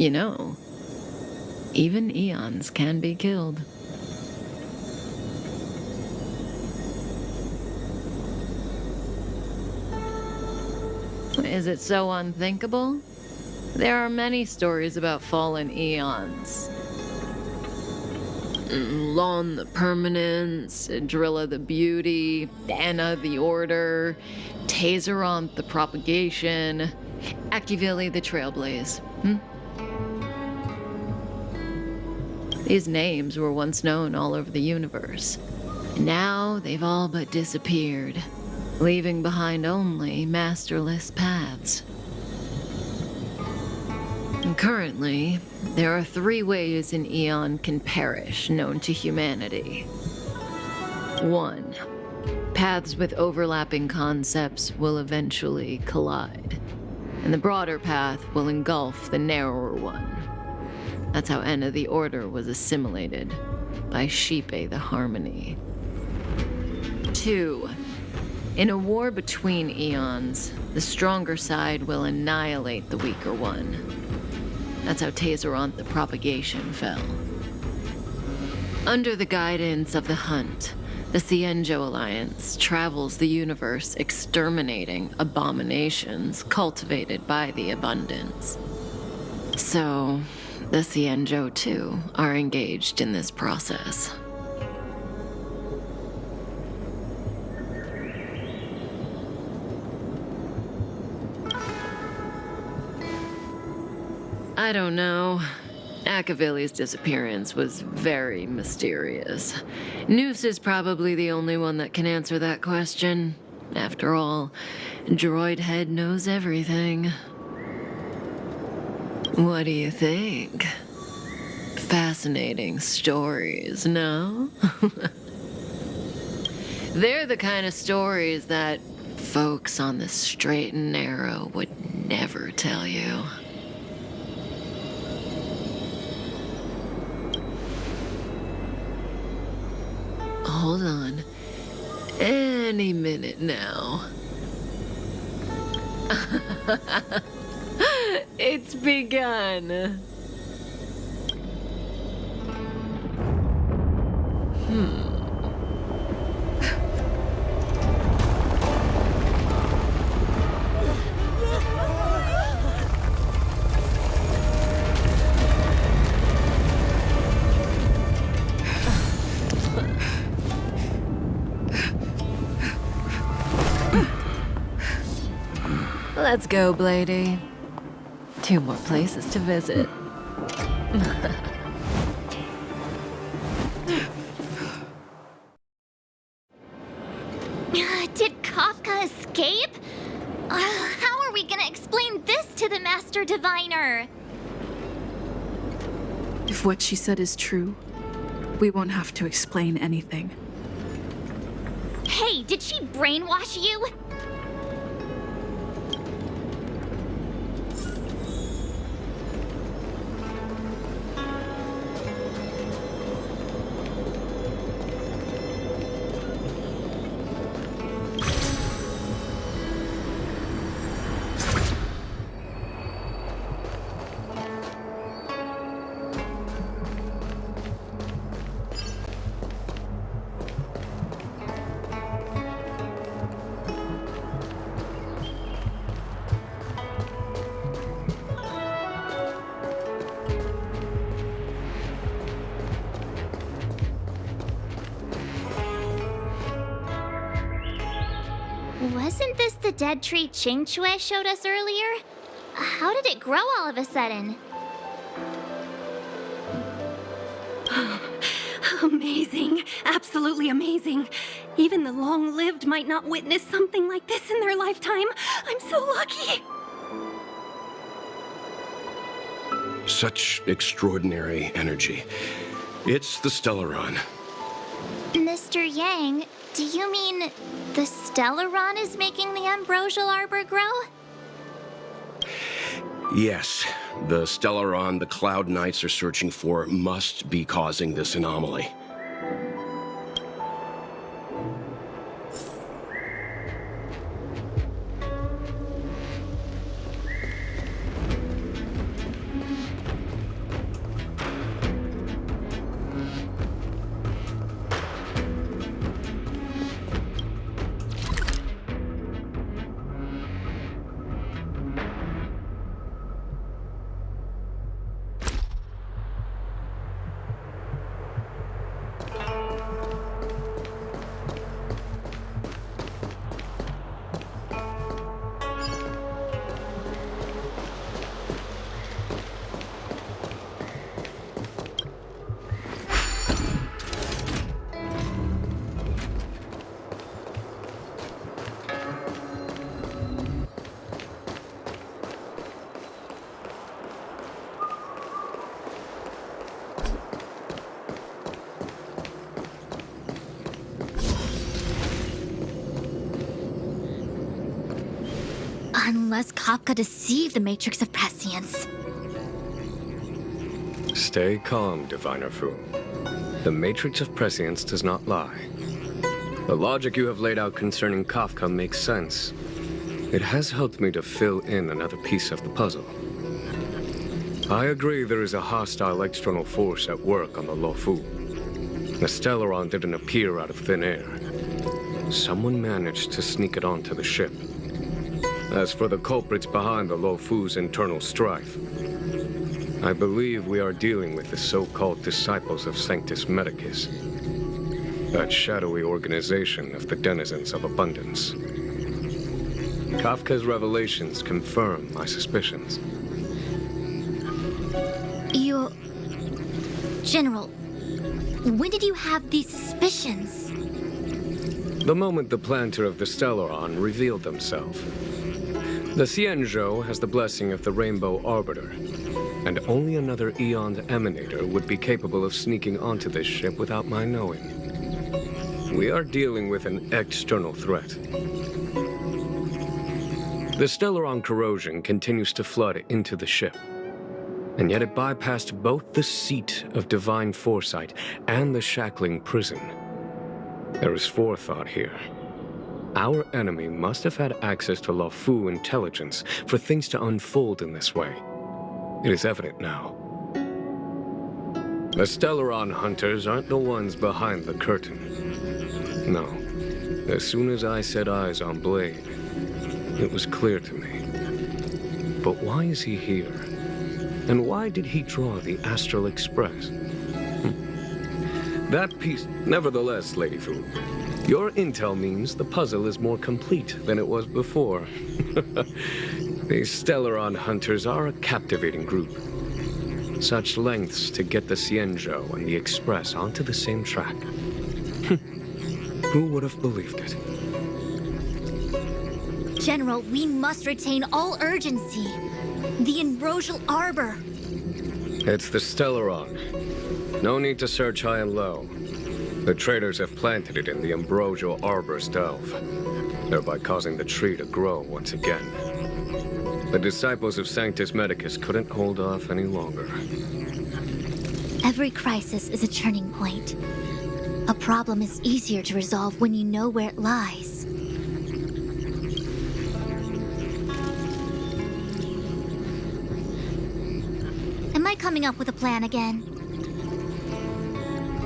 You know, even eons can be killed. Is it so unthinkable? There are many stories about fallen eons. Lon the Permanence, Drilla the Beauty, Anna the Order, Tazeronth the Propagation, Akivili the Trailblaze. These names were once known all over the universe. Now they've all but disappeared, leaving behind only masterless paths. And currently, there are 3 ways an eon can perish known to humanity. 1. Paths with overlapping concepts will eventually collide, and the broader path will engulf the narrower one. That's how Enna the Order was assimilated by Shipe the Harmony. 2. In a war between eons, the stronger side will annihilate the weaker one. That's how Tazeronth the Propagation fell. Under the guidance of the Hunt, the Cienjo Alliance travels the universe exterminating abominations cultivated by the Abundance. So, the Cienjo, too, are engaged in this process. I don't know. Akavili's disappearance was very mysterious. Noose is probably the only one that can answer that question. After all, Droid Head knows everything. What do you think? Fascinating stories, no? They're the kind of stories that folks on the straight and narrow would never tell you. Hold on. Any minute now. It's begun. Let's go, Blady. 2 more places to visit. Did Kafka escape? How are we gonna explain this to the Master Diviner? If what she said is true, we won't have to explain anything. Hey, did she brainwash you? Wasn't this the dead tree Qingque showed us earlier? How did it grow all of a sudden? Amazing. Absolutely amazing. Even the long-lived might not witness something like this in their lifetime. I'm so lucky. Such extraordinary energy. It's the Stellaron. Mr. Yang, do you mean the Stellaron is making the ambrosial arbor grow? Yes, the Stellaron the Cloud Knights are searching for must be causing this anomaly. Unless Kafka deceived the Matrix of Prescience. Stay calm, Diviner Fu. The Matrix of Prescience does not lie. The logic you have laid out concerning Kafka makes sense. It has helped me to fill in another piece of the puzzle. I agree there is a hostile external force at work on the Lofu. The Stellaron didn't appear out of thin air. Someone managed to sneak it onto the ship. As for the culprits behind the Lofu's internal strife, I believe we are dealing with the so-called disciples of Sanctus Medicus. That shadowy organization of the denizens of abundance. Kafka's revelations confirm my suspicions. General, when did you have these suspicions? The moment the planter of the Stellaron revealed themselves. The Xianzhou has the blessing of the Rainbow Arbiter, and only another Eon Emanator would be capable of sneaking onto this ship without my knowing. We are dealing with an external threat. The Stellaron corrosion continues to flood into the ship, and yet it bypassed both the seat of divine foresight and the shackling prison. There is forethought here. Our enemy must have had access to Lofu intelligence for things to unfold in this way. It is evident now. The Stellaron hunters aren't the ones behind the curtain. No. As soon as I set eyes on Blade, it was clear to me. But why is he here? And why did he draw the Astral Express? That piece... Nevertheless, Lady Fu, your intel means the puzzle is more complete than it was before. These Stellaron hunters are a captivating group. Such lengths to get the Xianzhou and the Express onto the same track. Who would have believed it? General, we must retain all urgency. The Ambrosial Arbor. It's the Stellaron. No need to search high and low. The traders have planted it in the Ambrosial Arbor's delve, thereby causing the tree to grow once again. The disciples of Sanctus Medicus couldn't hold off any longer. Every crisis is a turning point. A problem is easier to resolve when you know where it lies. Am I coming up with a plan again?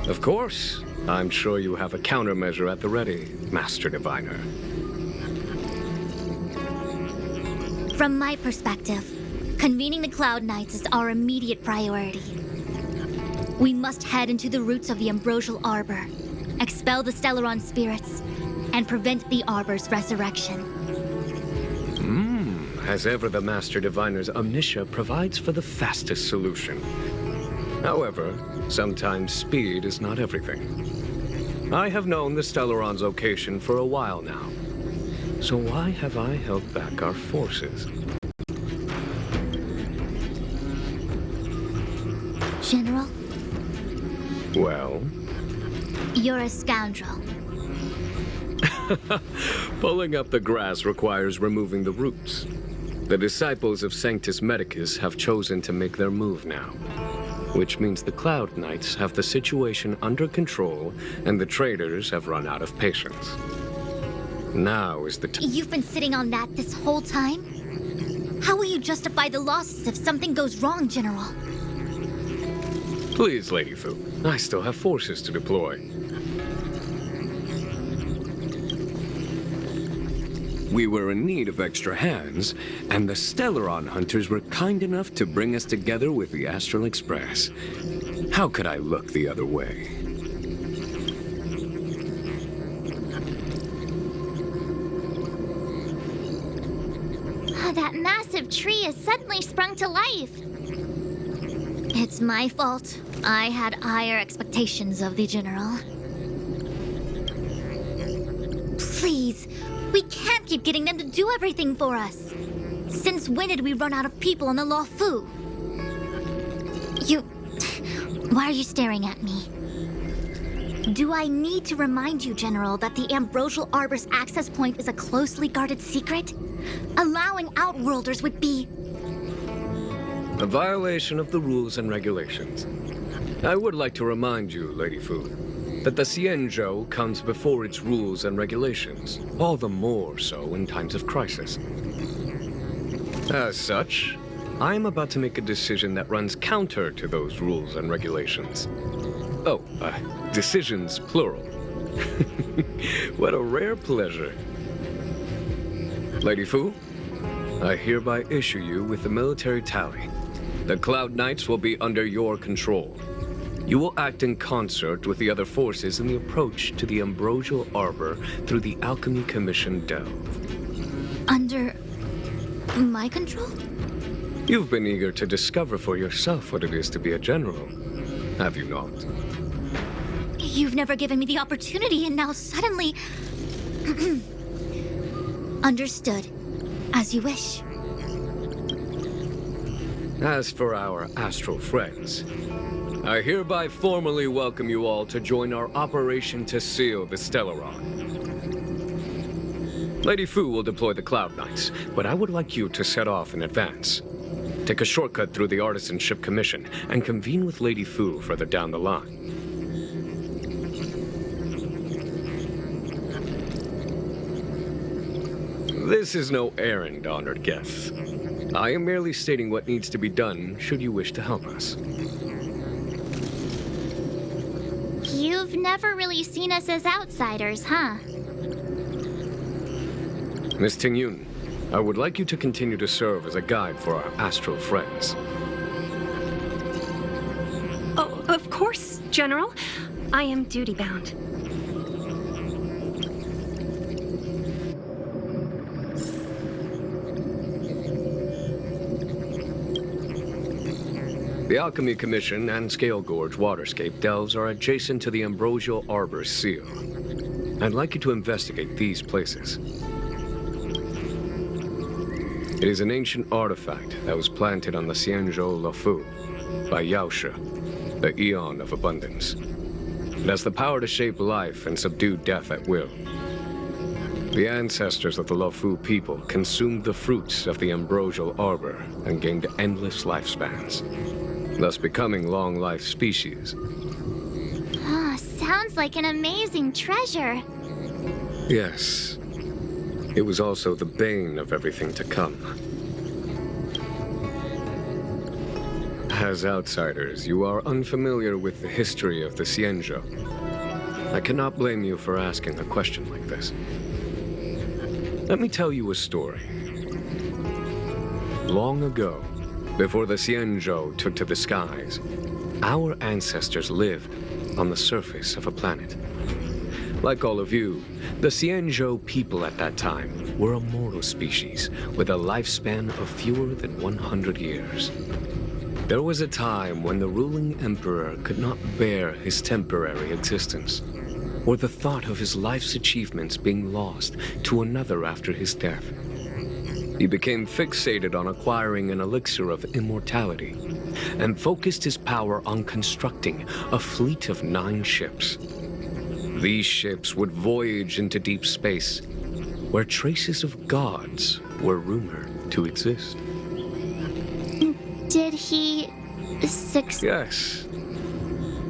Of course. I'm sure you have a countermeasure at the ready, Master Diviner. From my perspective, convening the Cloud Knights is our immediate priority. We must head into the roots of the Ambrosial Arbor, expel the Stellaron spirits, and prevent the Arbor's resurrection. As ever, the Master Diviner's omniscia provides for the fastest solution. However, sometimes speed is not everything. I have known the Stellaron's location for a while now. So why have I held back our forces? General? Well? You're a scoundrel. Pulling up the grass requires removing the roots. The disciples of Sanctus Medicus have chosen to make their move now, which means the Cloud Knights have the situation under control and the traders have run out of patience. Now is the time. You've been sitting on that this whole time? How will you justify the losses if something goes wrong, General? Please, Lady Fu. I still have forces to deploy. We were in need of extra hands, and the Stellaron hunters were kind enough to bring us together with the Astral Express. How could I look the other way? That massive tree has suddenly sprung to life. It's my fault. I had higher expectations of the General. Please, we can't keep getting them to do everything for us. Since when did we run out of people on the Lofu? Why are you staring at me? Do I need to remind you, General, that the Ambrosial Arbor's access point is a closely guarded secret? Allowing Outworlders would be... A violation of the rules and regulations. I would like to remind you, Lady Fu, that the Xianzhou comes before its rules and regulations, all the more so in times of crisis. As such, I am about to make a decision that runs counter to those rules and regulations. Oh, decisions plural. What a rare pleasure. Lady Fu, I hereby issue you with the military tally. The Cloud Knights will be under your control. You will act in concert with the other forces in the approach to the Ambrosial Arbor through the Alchemy Commission delve. Under... my control? You've been eager to discover for yourself what it is to be a general, have you not? You've never given me the opportunity, and now suddenly... Understood. As you wish. As for our astral friends, I hereby formally welcome you all to join our operation to seal the Stellaron. Lady Fu will deploy the Cloud Knights, but I would like you to set off in advance. Take a shortcut through the Artisanship Commission and convene with Lady Fu further down the line. This is no errand, honored guests. I am merely stating what needs to be done should you wish to help us. You've never really seen us as outsiders, huh? Miss Tingyun, I would like you to continue to serve as a guide for our astral friends. Oh, of course, General. I am duty-bound. The Alchemy Commission and Scale Gorge Waterscape delves are adjacent to the Ambrosial Arbor's seal. I'd like you to investigate these places. It is an ancient artifact that was planted on the Xianzhou Lofu by Yaoshe, the Eon of Abundance. It has the power to shape life and subdue death at will. The ancestors of the Lofu people consumed the fruits of the Ambrosial Arbor and gained endless lifespans, thus becoming long-life species. Ah, sounds like an amazing treasure. Yes. It was also the bane of everything to come. As outsiders, you are unfamiliar with the history of the Xianzhou. I cannot blame you for asking a question like this. Let me tell you a story. Long ago, before the Xianzhou took to the skies, our ancestors lived on the surface of a planet. Like all of you, the Xianzhou people at that time were a mortal species with a lifespan of fewer than 100 years. There was a time when the ruling emperor could not bear his temporary existence, or the thought of his life's achievements being lost to another after his death. He became fixated on acquiring an elixir of immortality, and focused his power on constructing a fleet of 9 ships. These ships would voyage into deep space, where traces of gods were rumored to exist. Did he... succeed? Yes.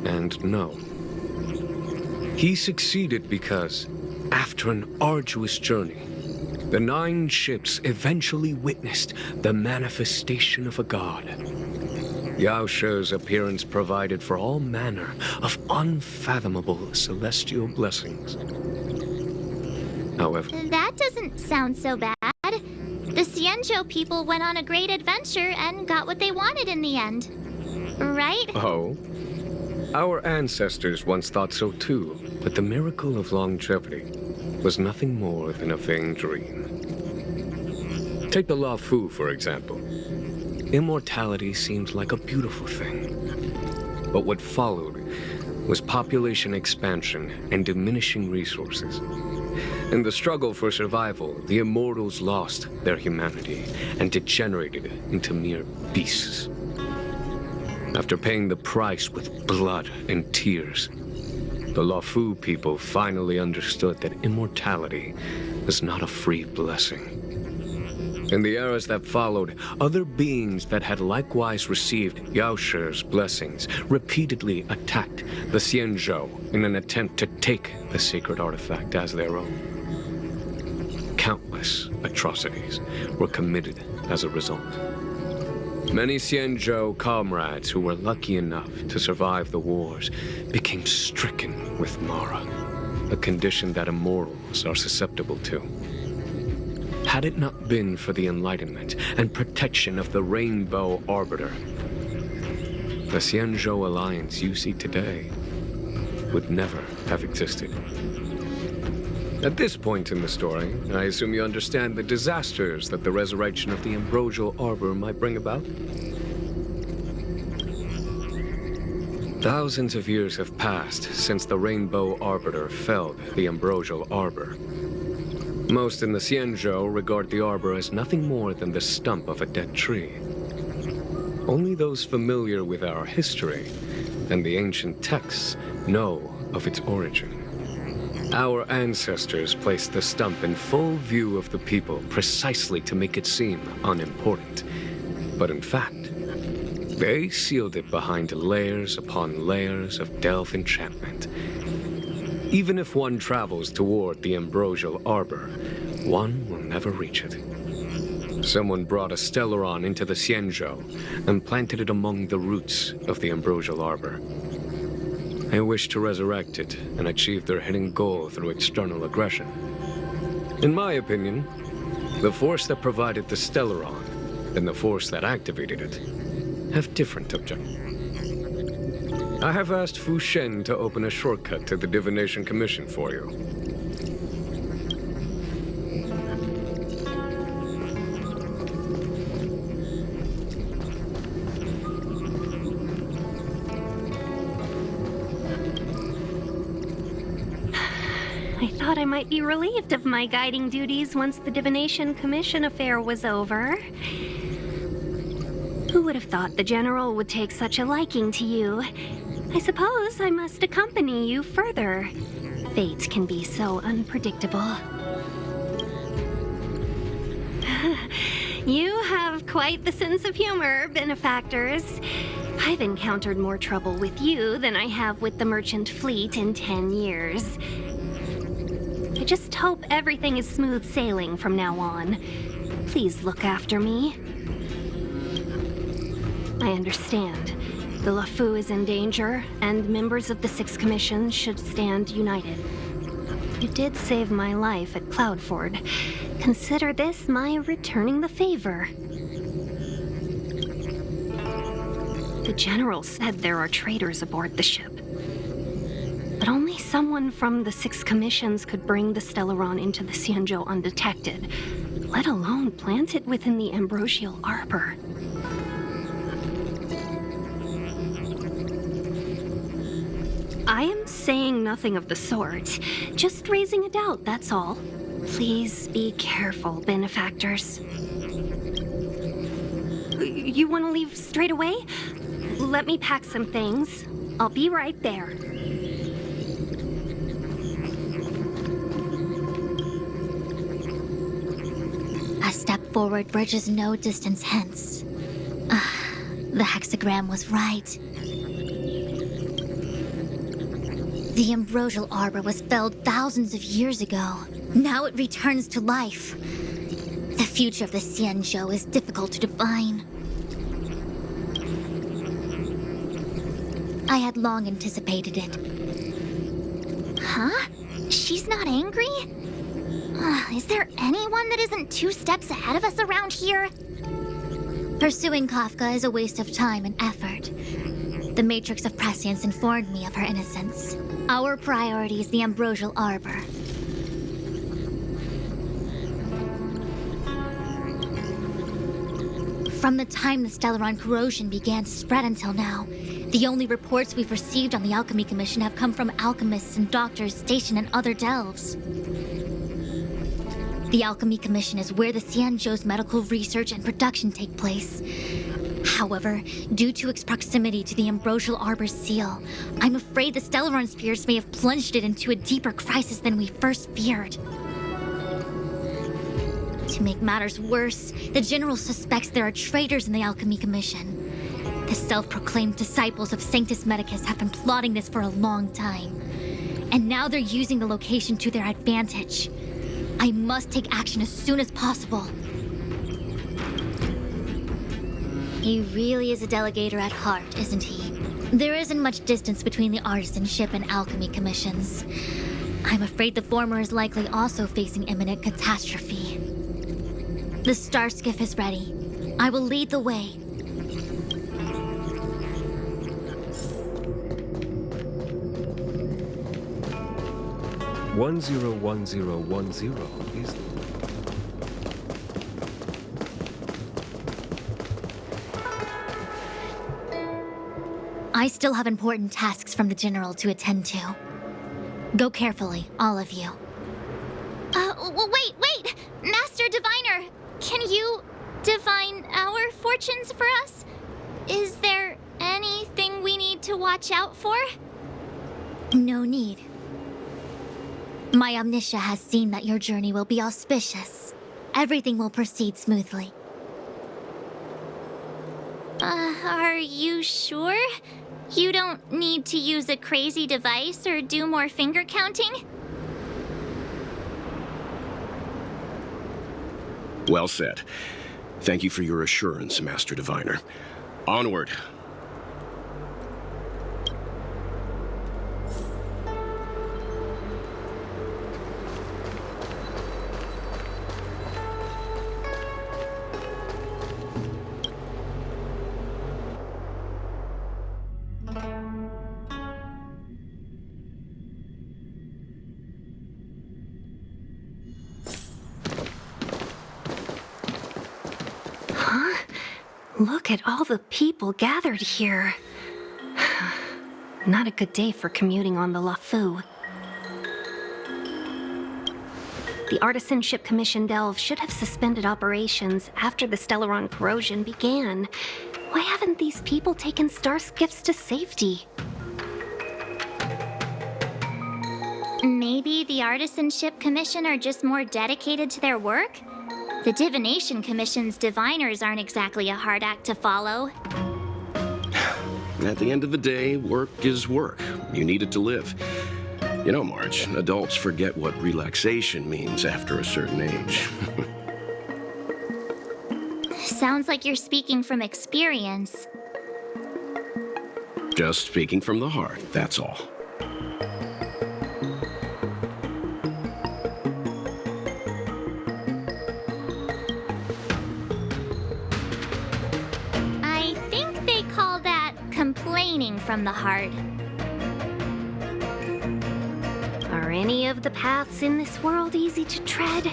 And no. He succeeded because, after an arduous journey, the 9 ships eventually witnessed the manifestation of a god. Yaoshe's appearance provided for all manner of unfathomable celestial blessings. However, That doesn't sound so bad. The Xianzhou people went on a great adventure and got what they wanted in the end. Right? oh, our ancestors once thought so too, but the miracle of longevity was nothing more than a vain dream. Take the Lofu, for example. Immortality seemed like a beautiful thing. But what followed was population expansion and diminishing resources. In the struggle for survival, the immortals lost their humanity and degenerated into mere beasts. After paying the price with blood and tears, the Lofu people finally understood that immortality is not a free blessing. In the eras that followed, other beings that had likewise received Yaoshi's blessings repeatedly attacked the Xianzhou in an attempt to take the sacred artifact as their own. Countless atrocities were committed as a result. Many Xianzhou comrades who were lucky enough to survive the wars became stricken with Mara, a condition that immortals are susceptible to. Had it not been for the enlightenment and protection of the Rainbow Arbiter, the Xianzhou alliance you see today would never have existed. At this point in the story, I assume you understand the disasters that the resurrection of the Ambrosial Arbor might bring about? Thousands of years have passed since the Rainbow Arbiter felled the Ambrosial Arbor. Most in the Xianzhou regard the arbor as nothing more than the stump of a dead tree. Only those familiar with our history and the ancient texts know of its origin. Our ancestors placed the stump in full view of the people precisely to make it seem unimportant. But in fact, they sealed it behind layers upon layers of delve enchantment. Even if one travels toward the Ambrosial Arbor, one will never reach it. Someone brought a Stellaron into the Xianzhou and planted it among the roots of the Ambrosial Arbor. They wish to resurrect it and achieve their hidden goal through external aggression. In my opinion, the force that provided the Stellaron and the force that activated it have different objectives. I have asked Fu Shen to open a shortcut to the Divination Commission for you. I thought I might be relieved of my guiding duties once the Divination Commission affair was over. Who would have thought the General would take such a liking to you? I suppose I must accompany you further. Fate can be so unpredictable. You have quite the sense of humor, benefactors. I've encountered more trouble with you than I have with the merchant fleet in 10 years. I just hope everything is smooth sailing from now on. Please look after me. I understand. The Loffu is in danger, and members of the Sixth Commission should stand united. You did save my life at Cloudford. Consider this my returning the favor. The General said there are traitors aboard the ship. But only someone from the Sixth Commissions could bring the Stellaron into the Xianzhou undetected, let alone plant it within the Ambrosial Arbor. I am saying nothing of the sort. Just raising a doubt, that's all. Please be careful, benefactors. You want to leave straight away? Let me pack some things. I'll be right there. A step forward bridges no distance hence. The hexagram was right. The Ambrosial Arbor was felled thousands of years ago. Now it returns to life. The future of the Xianzhou is difficult to define. I had long anticipated it. Huh? She's not angry? Is there anyone that isn't 2 steps ahead of us around here? Pursuing Kafka is a waste of time and effort. The Matrix of Prescience informed me of her innocence. Our priority is the Ambrosial Arbor. From the time the Stellaron corrosion began to spread until now, the only reports we've received on the Alchemy Commission have come from alchemists and doctors stationed in other delves. The Alchemy Commission is where the Xianzhou's medical research and production take place. However, due to its proximity to the ambrosial arbor's seal, I'm afraid the Stellaron spheres may have plunged it into a deeper crisis than we first feared. To make matters worse, the General suspects there are traitors in the Alchemy Commission. The self-proclaimed disciples of Sanctus Medicus have been plotting this for a long time. And now they're using the location to their advantage. I must take action as soon as possible. He really is a delegator at heart, isn't he? There isn't much distance between the artisanship and alchemy commissions. I'm afraid the former is likely also facing imminent catastrophe. The star skiff is ready. I will lead the way. One zero 1010 is... I still have important tasks from the General to attend to. Go carefully, all of you. Wait! Master Diviner! Can you divine our fortunes for us? Is there anything we need to watch out for? No need. My Omniscia has seen that your journey will be auspicious. Everything will proceed smoothly. Are you sure? You don't need to use a crazy device or do more finger counting? Well said. Thank you for your assurance, Master Diviner. Onward. Look at all the people gathered here. Not a good day for commuting on the Lofu. The Artisanship Commission Delve should have suspended operations after the Stellaron corrosion began. Why haven't these people taken star skiffs to safety? Maybe the Artisanship Commission are just more dedicated to their work? The Divination Commission's diviners aren't exactly a hard act to follow. At the end of the day, work is work. You need it to live. You know, Marge, adults forget what relaxation means after a certain age. Sounds like you're speaking from experience. Just speaking from the heart, that's all. I think they call that complaining from the heart. Are any of the paths in this world easy to tread?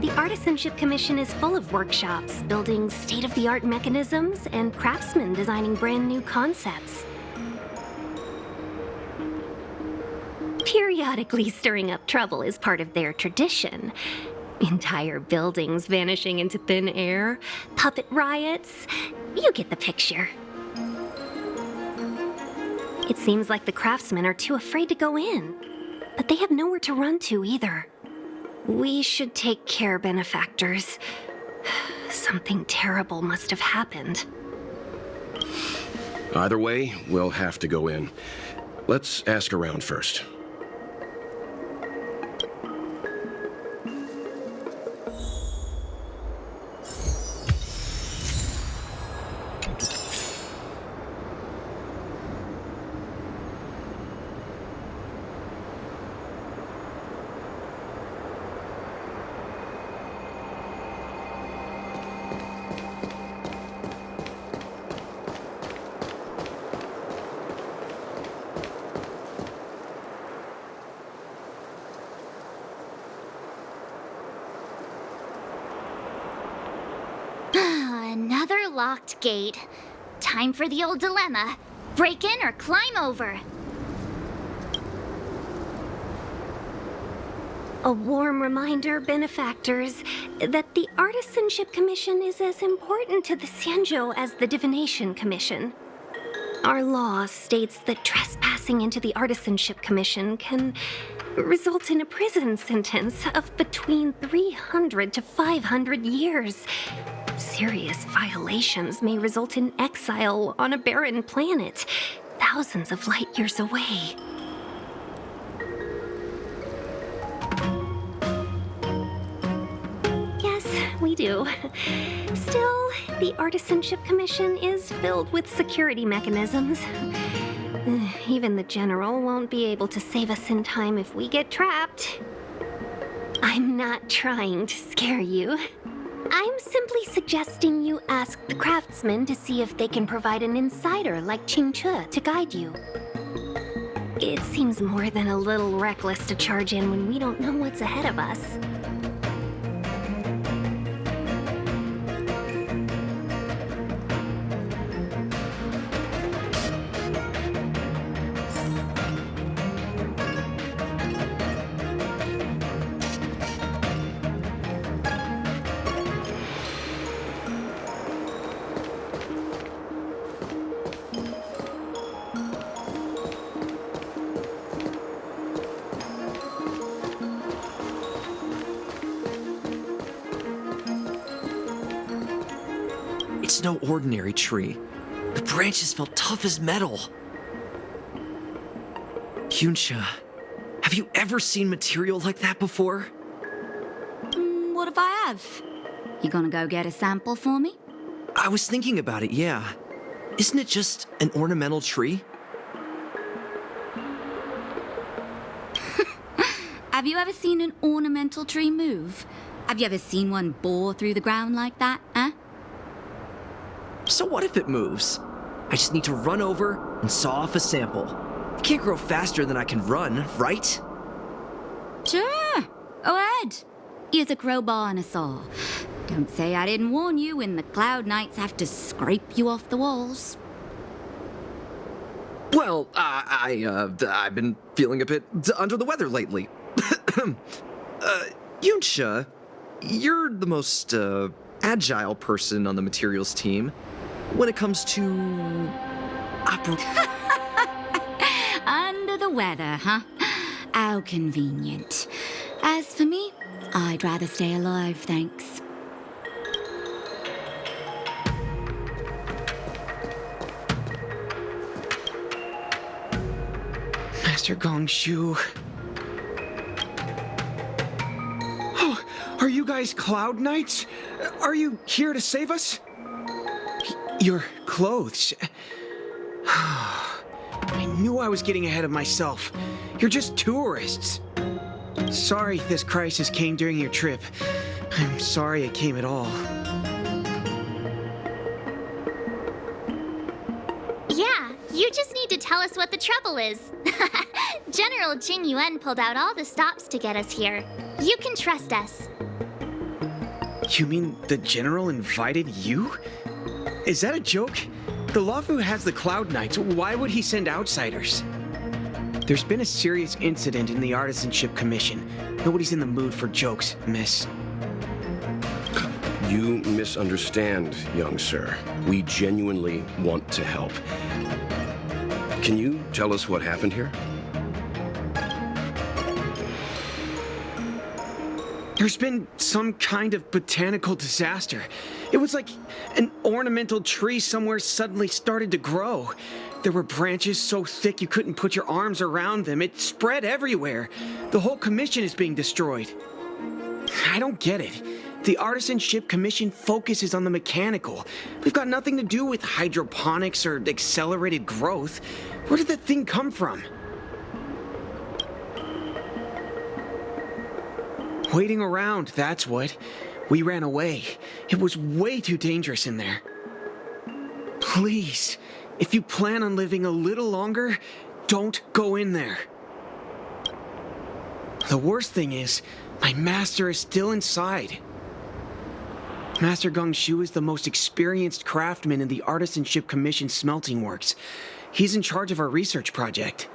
The Artisanship Commission is full of workshops, building state-of-the-art mechanisms, and craftsmen designing brand new concepts. Periodically stirring up trouble is part of their tradition. Entire buildings vanishing into thin air, puppet riots. You get the picture. It seems like the craftsmen are too afraid to go in, but they have nowhere to run to either. We should take care, benefactors. Something terrible must have happened. Either way, we'll have to go in. Let's ask around first. Another locked gate. Time for the old dilemma. Break in or climb over. A warm reminder, benefactors, that the Artisanship Commission is as important to the Xianzhou as the Divination Commission. Our law states that trespassing into the Artisanship Commission can result in a prison sentence of between 300 to 500 years. Serious violations may result in exile on a barren planet, thousands of light years away. Yes, we do. Still, the Artisanship Commission is filled with security mechanisms. Even the General won't be able to save us in time if we get trapped. I'm not trying to scare you. I'm simply suggesting you ask the craftsmen to see if they can provide an insider like Qingche to guide you. It seems more than a little reckless to charge in when we don't know what's ahead of us. It's no ordinary tree. The branches felt tough as metal. Hyunsha, have you ever seen material like that before? What if I have? You gonna go get a sample for me? I was thinking about it, yeah. Isn't it just an ornamental tree? Have you ever seen an ornamental tree move? Have you ever seen one bore through the ground like that, huh? So what if it moves? I just need to run over and saw off a sample. It can't grow faster than I can run, right? Sure, go ahead. Use a crowbar and a saw. Don't say I didn't warn you when the Cloud Knights have to scrape you off the walls. Well, I've been feeling a bit under the weather lately. Yunsha, you're the most agile person on the materials team when it comes to Under the weather, huh? How convenient. As for me, I'd rather stay alive, thanks. Master Gongshu. Oh, are you guys Cloud Knights? Are you here to save us? Your clothes. I knew I was getting ahead of myself. You're just tourists. Sorry this crisis came during your trip. I'm sorry it came at all. Yeah, you just need to tell us what the trouble is. General Jing Yuan pulled out all the stops to get us here. You can trust us. You mean the General invited you? Is that a joke? The Lofu has the Cloud Knights. Why would he send outsiders? There's been a serious incident in the Artisanship Commission. Nobody's in the mood for jokes, miss. You misunderstand, young sir. We genuinely want to help. Can you tell us what happened here? There's been some kind of botanical disaster. It was like an ornamental tree somewhere suddenly started to grow. There were branches so thick you couldn't put your arms around them. It spread everywhere. The whole commission is being destroyed. I don't get it. The Artisanship Commission focuses on the mechanical. We've got nothing to do with hydroponics or accelerated growth. Where did that thing come from? Waiting around, that's what. We ran away. It was way too dangerous in there. Please, if you plan on living a little longer, don't go in there. The worst thing is, my master is still inside. Master Gongshu is the most experienced craftsman in the Artisanship Commission smelting works. He's in charge of our research project.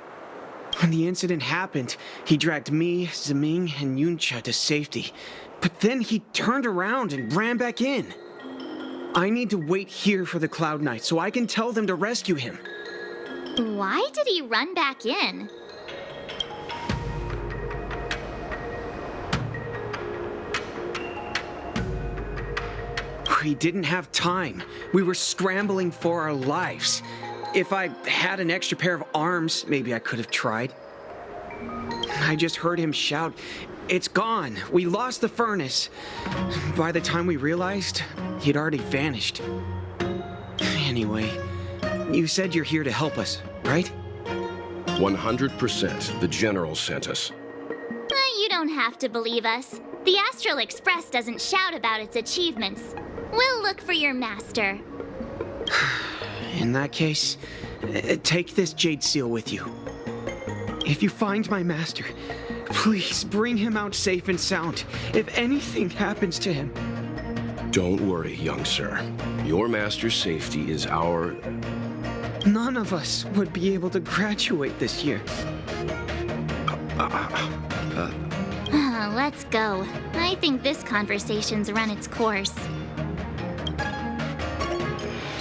When the incident happened, he dragged me, Zeming, and Yuncha to safety. But then he turned around and ran back in. I need to wait here for the Cloud Knight so I can tell them to rescue him. Why did he run back in? We didn't have time. We were scrambling for our lives. If I had an extra pair of arms, maybe I could have tried. I just heard him shout, "It's gone! We lost the furnace!" By the time we realized, he'd already vanished. Anyway, you said you're here to help us, right? 100%. The General sent us. You don't have to believe us. The Astral Express doesn't shout about its achievements. We'll look for your master. In that case, take this jade seal with you. If you find my master, please bring him out safe and sound. If anything happens to him... Don't worry, young sir. Your master's safety is our... None of us would be able to graduate this year. Let's go. I think this conversation's run its course.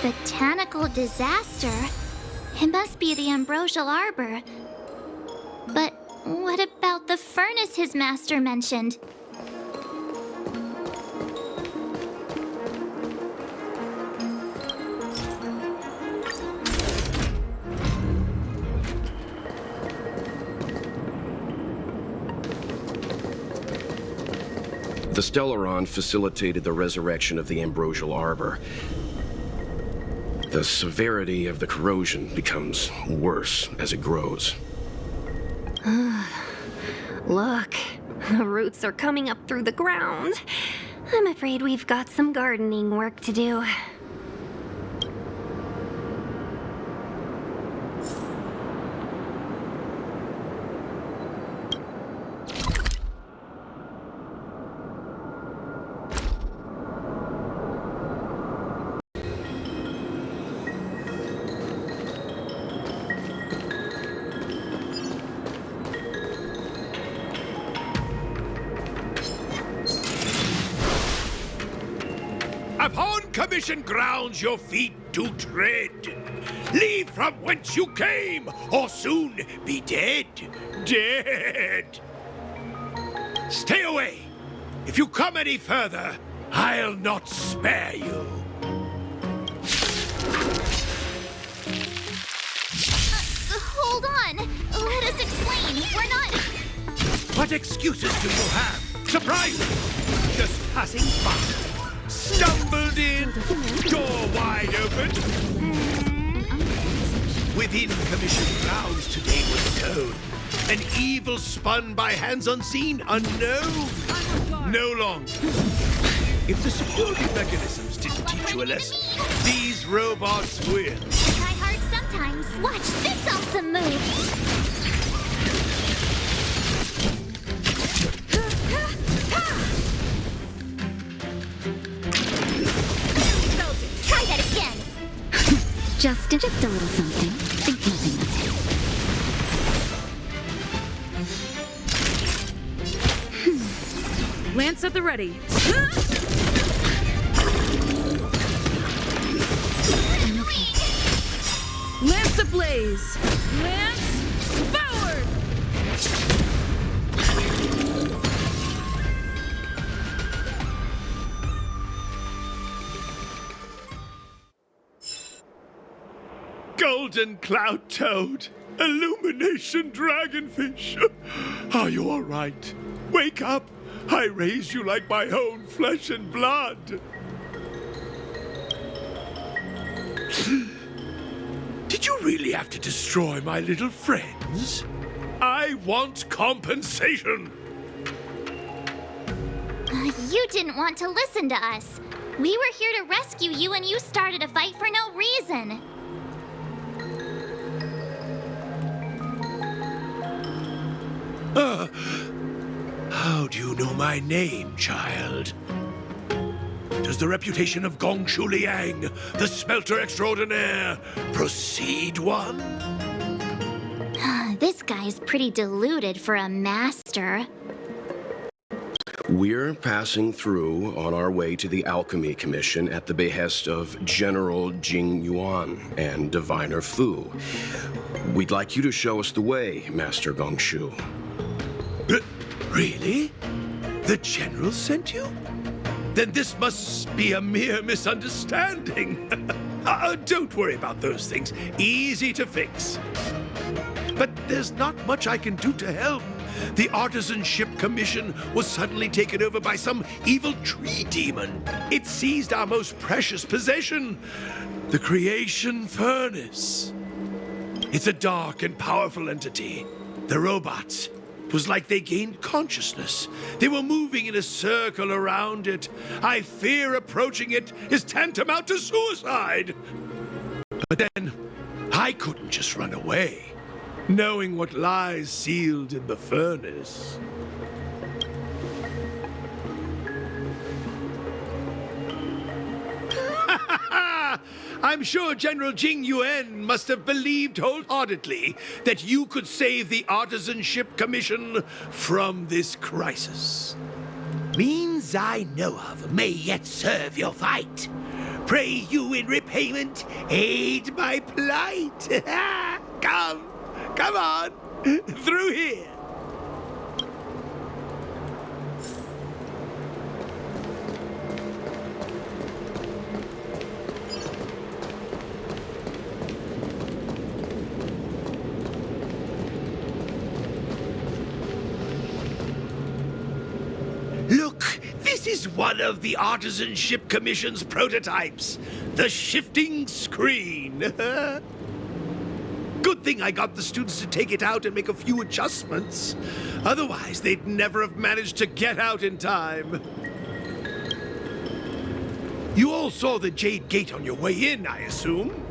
Botanical disaster? It must be the ambrosial arbor. But what about the furnace his master mentioned? The Stellaron facilitated the resurrection of the ambrosial arbor. The severity of the corrosion becomes worse as it grows. Look, the roots are coming up through the ground. I'm afraid we've got some gardening work to do. Upon commissioned grounds your feet do tread. Leave from whence you came, or soon be dead. Dead! Stay away! If you come any further, I'll not spare you. Hold on! Let us explain. We're not... What excuses do you have? Surprising! Just passing by. Stumbled in, door wide open. Within commissioned grounds today was sown. An evil spun by hands unseen, unknown. No longer. If the security mechanisms didn't teach you a lesson, these robots will. Try hard sometimes. Watch this awesome move. Try that again. Just a little something. Think nothing of it. Lance at the ready. Lance ablaze! Lance forward! Golden cloud toad, illumination dragonfish. Are you all right? Wake up! I raised you like my own flesh and blood. Did you really have to destroy my little friends? I want compensation. You didn't want to listen to us. We were here to rescue you and you started a fight for no reason. How do you know my name, child? Does the reputation of Gongshu Liang, the smelter extraordinaire, precede one? This This guy's pretty deluded for a master. We're passing through on our way to the Alchemy Commission at the behest of General Jing Yuan and Diviner Fu. We'd like you to show us the way, Master Gongshu. Really? The General sent you? Then this must be a mere misunderstanding. Don't worry about those things. Easy to fix. But there's not much I can do to help. The Artisanship Commission was suddenly taken over by some evil tree demon. It seized our most precious possession, the Creation Furnace. It's a dark and powerful entity. The robots. It was like they gained consciousness. They were moving in a circle around it. I fear approaching it is tantamount to suicide. But then, I couldn't just run away, knowing what lies sealed in the furnace. I'm sure General Jing Yuan must have believed wholeheartedly that you could save the Artisanship Commission from this crisis. Means I know of may yet serve your fight. Pray you in repayment aid my plight. Come on, through here. Look, this is one of the Artisanship Commission's prototypes, the shifting screen. Good thing I got the students to take it out and make a few adjustments. Otherwise, they'd never have managed to get out in time. You all saw the Jade Gate on your way in, I assume?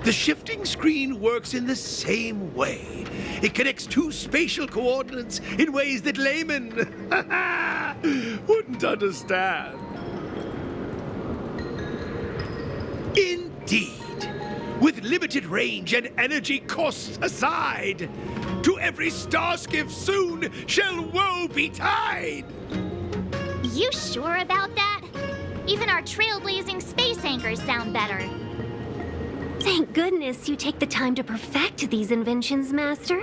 The shifting screen works in the same way. It connects two spatial coordinates in ways that laymen wouldn't understand. Indeed. With limited range and energy costs aside, to every starskiff soon shall woe betide! You sure about that? Even our trailblazing space anchors sound better. Thank goodness you take the time to perfect these inventions, Master.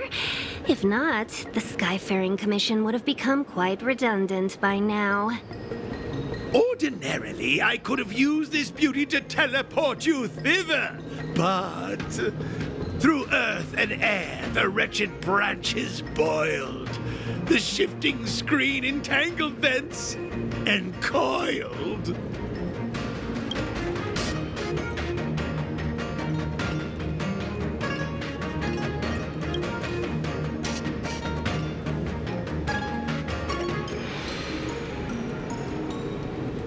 If not, the Skyfaring Commission would have become quite redundant by now. Ordinarily, I could have used this beauty to teleport you thither, but through earth and air, the wretched branches boiled. The shifting screen entangled thence and coiled.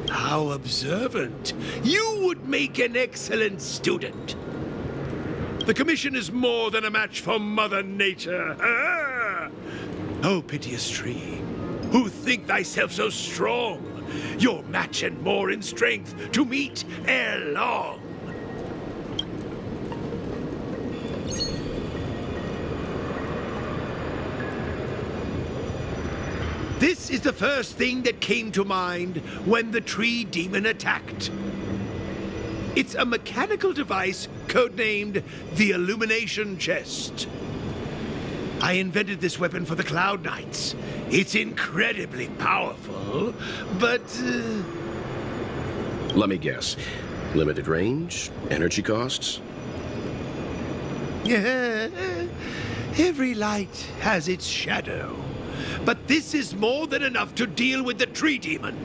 How observant. You would make an excellent student. The Commission is more than a match for Mother Nature. Oh, piteous tree, who think thyself so strong, your match and more in strength to meet ere long. This is the first thing that came to mind when the tree demon attacked. It's a mechanical device codenamed the Illumination Chest. I invented this weapon for the Cloud Knights. It's incredibly powerful, but... Let me guess. Limited range? Energy costs? Every light has its shadow. But this is more than enough to deal with the tree demon.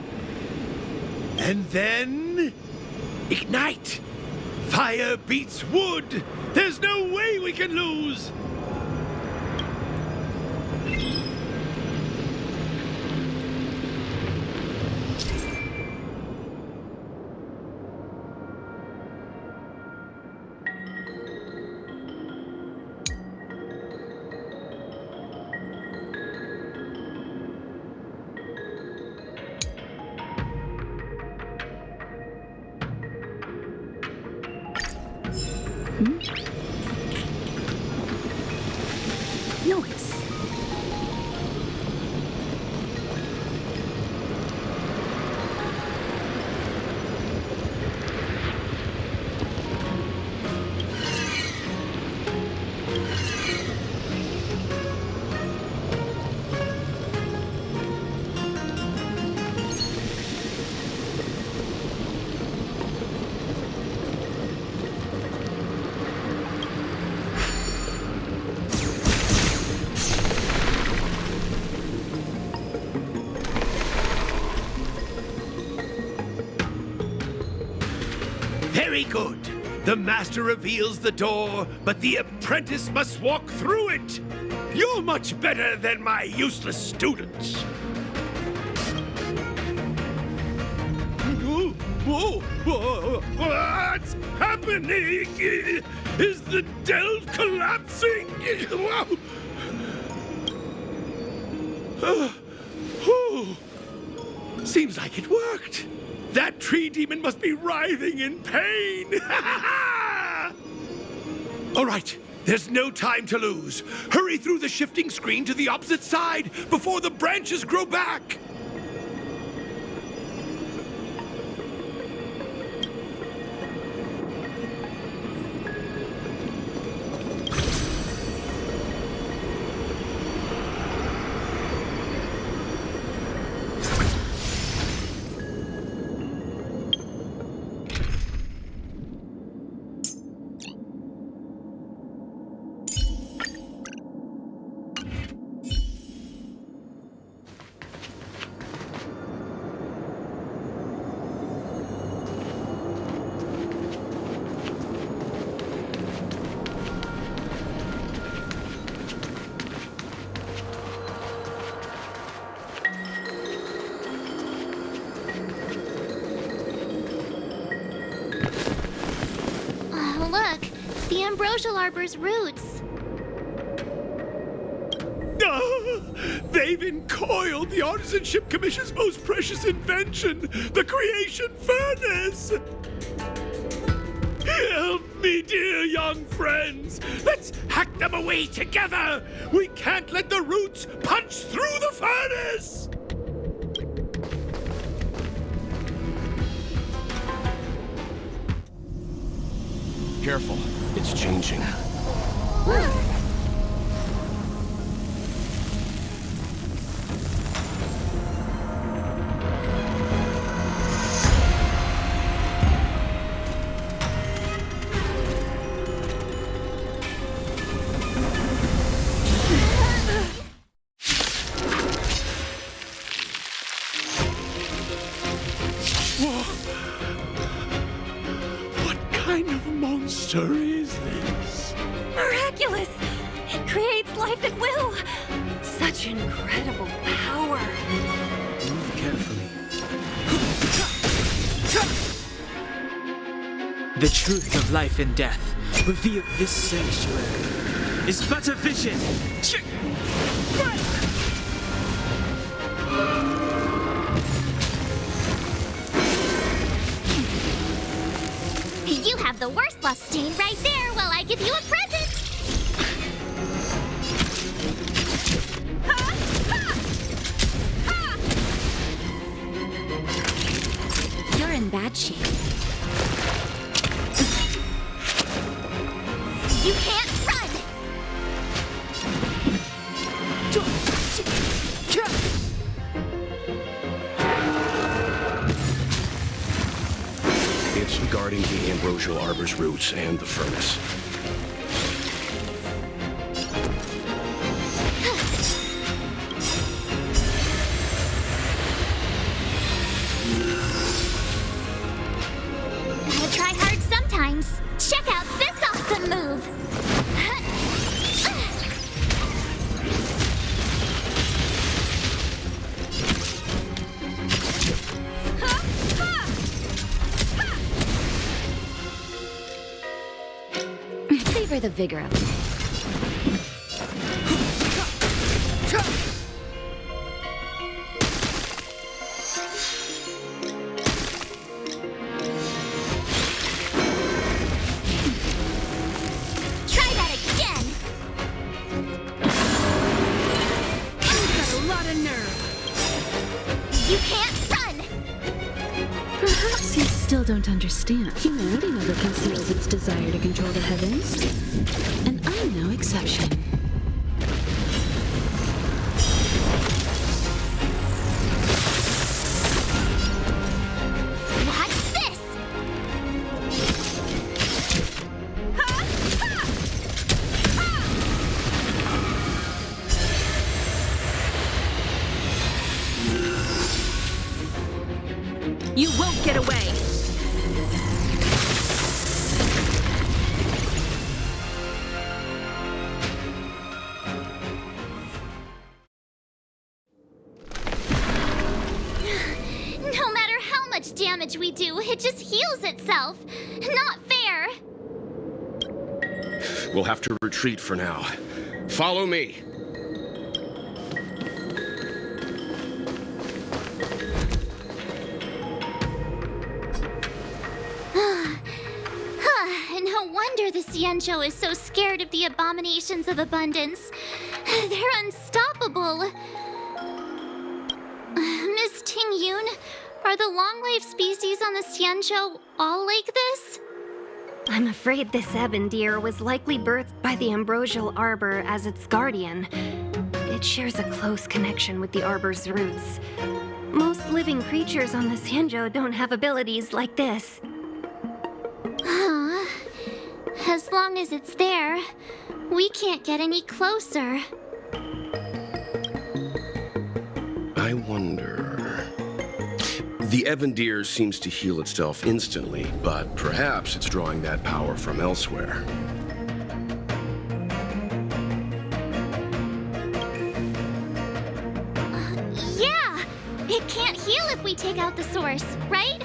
And then... ignite! Fire beats wood! There's no way we can lose! Noise. Very good. The master reveals the door, but the apprentice must walk through it. You're much better than my useless students. Whoa, what's happening? Is the delve collapsing? Seems like it worked. That tree demon must be writhing in pain. All right, there's no time to lose. Hurry through the shifting screen to the opposite side before the branches grow back. The ambrosial arbor's roots. They've encoiled the Artisanship Commission's most precious invention, the creation furnace! Help me, dear young friends! Let's hack them away together! We can't let the roots punch through the furnace! Careful, it's changing. Monster is this? Miraculous! It creates life at will! Such incredible power! Move carefully. The truth of life and death revealed this sanctuary is but a vision. You have the worst lust stain right there while I give you a present! You're in bad shape. You can't run! It's guarding the ambrosial arbor's roots and the furnace. Gotta try hard sometimes. Check out this awesome move! Savor the vigor of it. Try that again! You've got a lot of nerve. You can't run! Perhaps you still don't understand. Humanity never conceals its desire to control the heavens. And I'm no exception. Watch this! You won't get away! damage we do, it just heals itself. Not fair. We'll have to retreat for now. Follow me. No wonder the Xianzhou is so scared of the abominations of abundance. They're unstoppable. Miss Ting Yun, are the long-life species on the Xianzhou all like this? I'm afraid this ebon deer was likely birthed by the ambrosial arbor as its guardian. It shares a close connection with the arbor's roots. Most living creatures on the Xianzhou don't have abilities like this. As long as it's there, we can't get any closer. I wonder... The ebon deer seems to heal itself instantly, but perhaps it's drawing that power from elsewhere. Yeah! It can't heal if we take out the source, right?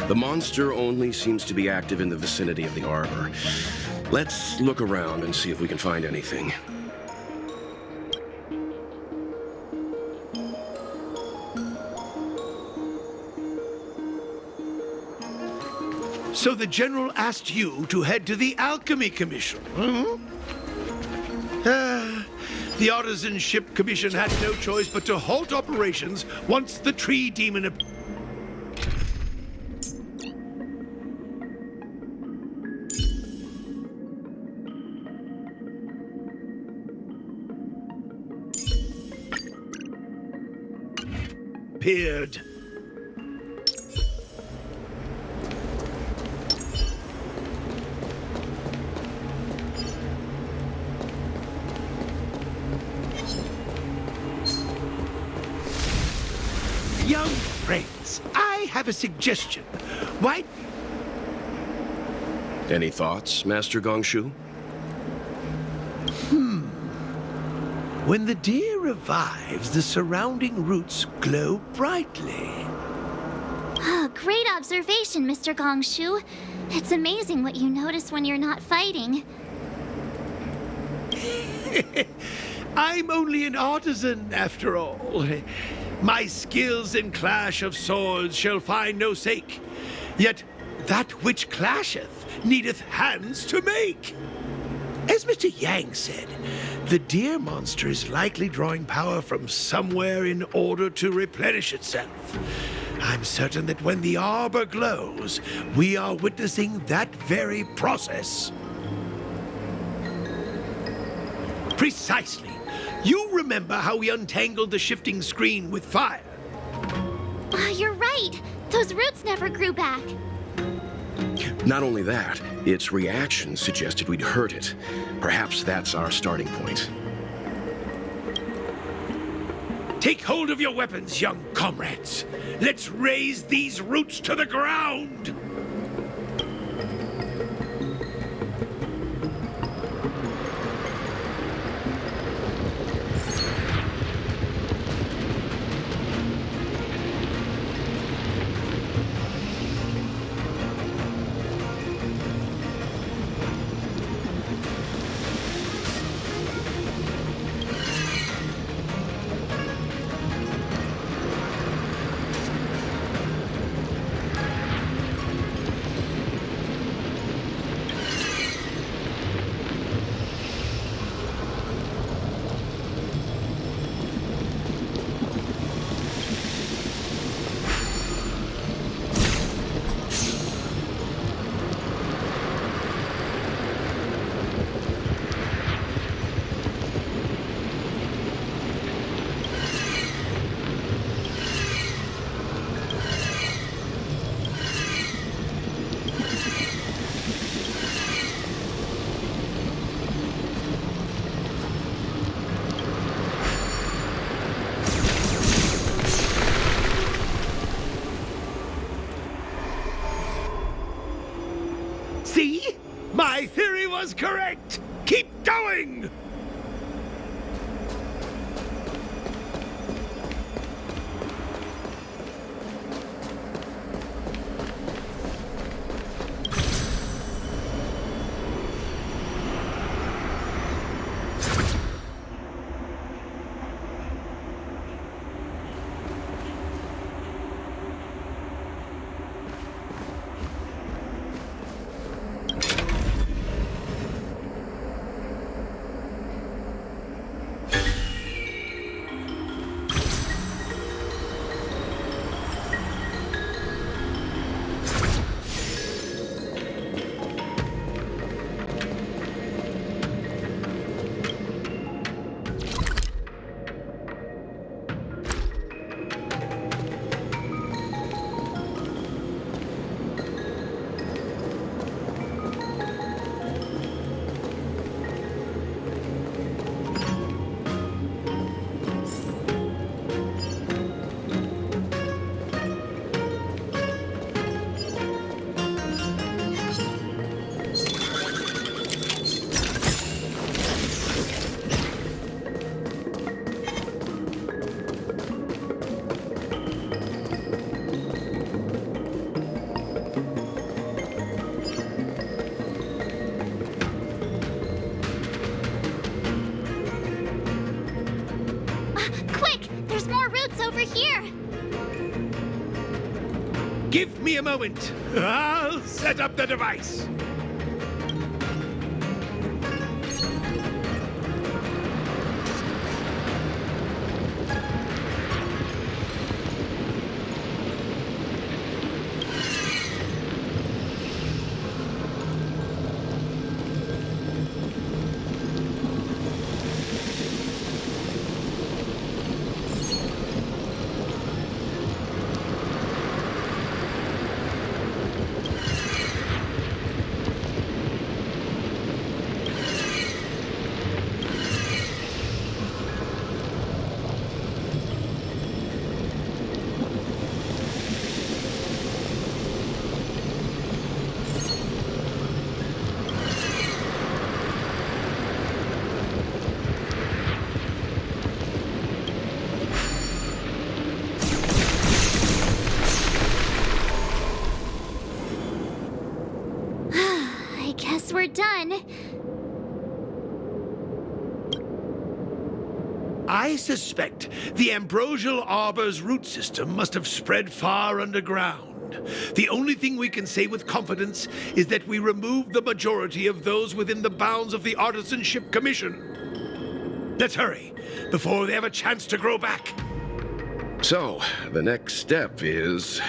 The monster only seems to be active in the vicinity of the arbor. Let's look around and see if we can find anything. So the General asked you to head to the Alchemy Commission, hmm? The Artisan Ship Commission had no choice but to halt operations once the tree demon appeared. Young friends, I have a suggestion. Why... Any thoughts, Master Gongshu? When the deer revives, the surrounding roots glow brightly. Great observation, Mr. Gongshu. It's amazing what you notice when you're not fighting. I'm only an artisan, after all. My skills in clash of swords shall find no sake. Yet that which clasheth needeth hands to make. As Mr. Yang said, the deer monster is likely drawing power from somewhere in order to replenish itself. I'm certain that when the arbor glows, we are witnessing that very process. Precisely. You remember how we untangled the shifting screen with fire? You're right. Those roots never grew back. Not only that, its reaction suggested we'd hurt it. Perhaps that's our starting point. Take hold of your weapons, young comrades. Let's raze these roots to the ground! See? My theory was correct! Keep going! here. Give me a moment. I'll set up the device. We're done. I suspect the ambrosial arbor's root system must have spread far underground. The only thing we can say with confidence is that we removed the majority of those within the bounds of the Artisanship Commission. Let's hurry, before they have a chance to grow back. So, the next step is...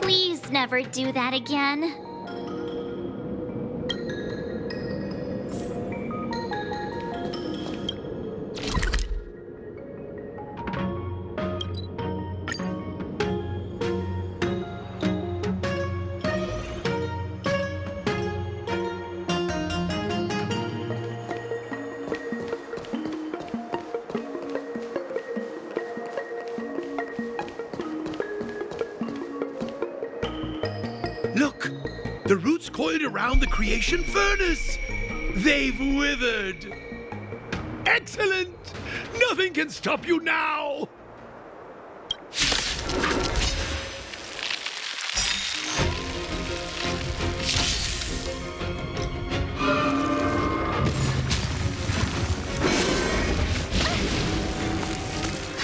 Please never do that again. Look! The roots coiled around the creation furnace! They've withered! Excellent! Nothing can stop you now!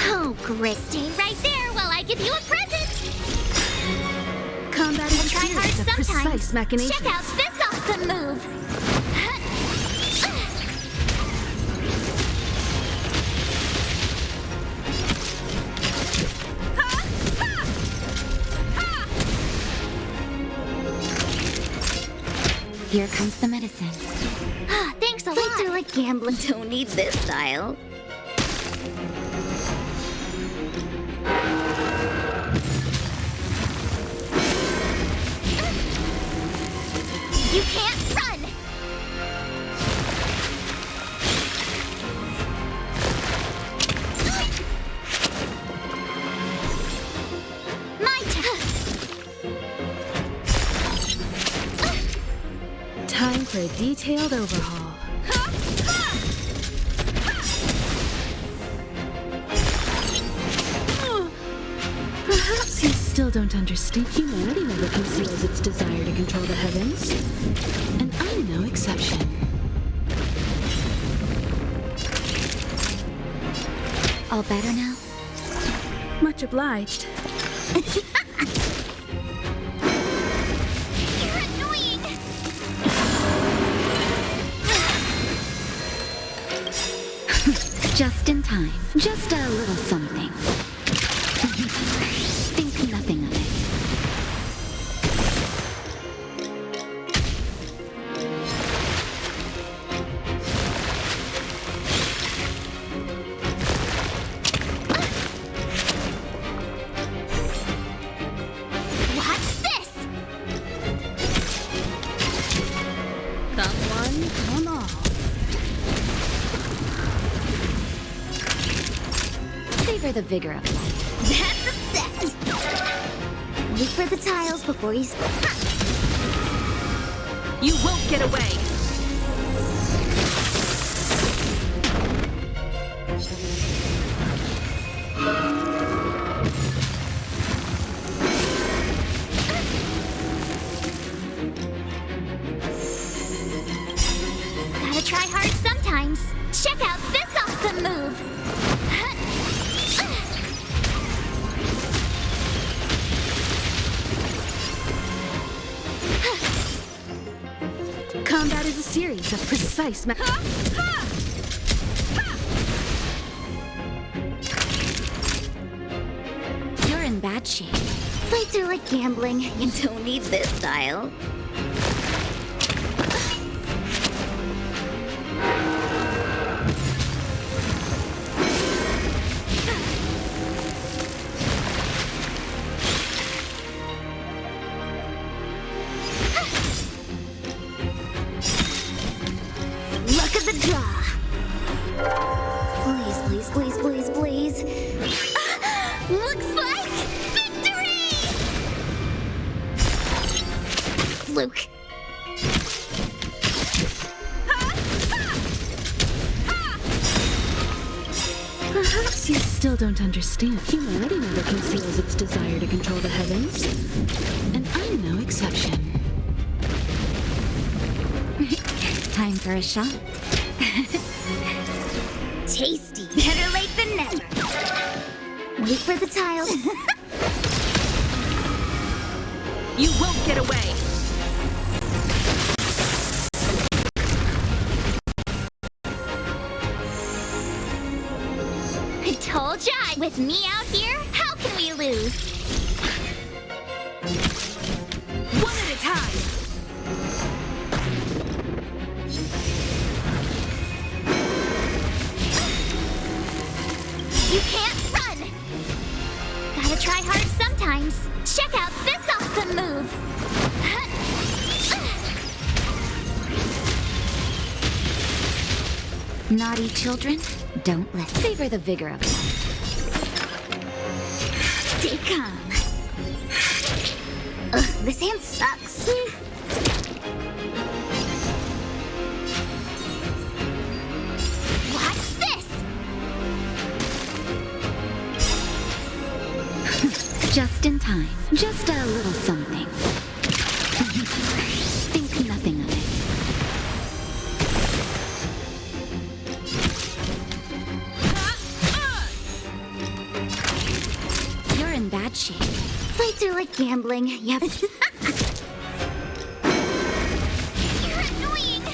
Oh, Grit, stay right there while I give you a present! Combat is Try hard a precise sometimes. machination. Check out this awesome move! Here comes the medicine. Thanks a lot! I do like gambling. Don't need this style. You can't run! My turn! Time for a detailed overhaul. Perhaps you still don't understand. Humanity never conceals its desire to control the heavens. And I'm no exception. All better now? Much obliged. You're annoying! Just in time. Just a little something. Think nothing of it. Watch this! Come one, come all. Savor the vigor of life. That's a set! Wait for the tiles before you... You won't get away. Gotta try hard sometimes. Check Combat is a series of precise You're in bad shape. Fights are like gambling. You don't need this style. Luck of the draw. Please, please, please, please, please. Looks like victory! Luke. Perhaps you still don't understand. Humanity never conceals its desire to control the heavens. And I'm no exception. Time for a shot. Tasty. Better late than never. Wait for the tiles. You won't get away! I told ya! With me out here, how can we lose? One at a time! You can't run! Gotta try hard sometimes. Check out this awesome move! Naughty children, don't let savor the vigor of it. Stay calm. Ugh, this hand sucks. Watch this! Just in time. Just a little something. Think nothing of it. You're in bad shape. Fights are like gambling. You have You're annoying!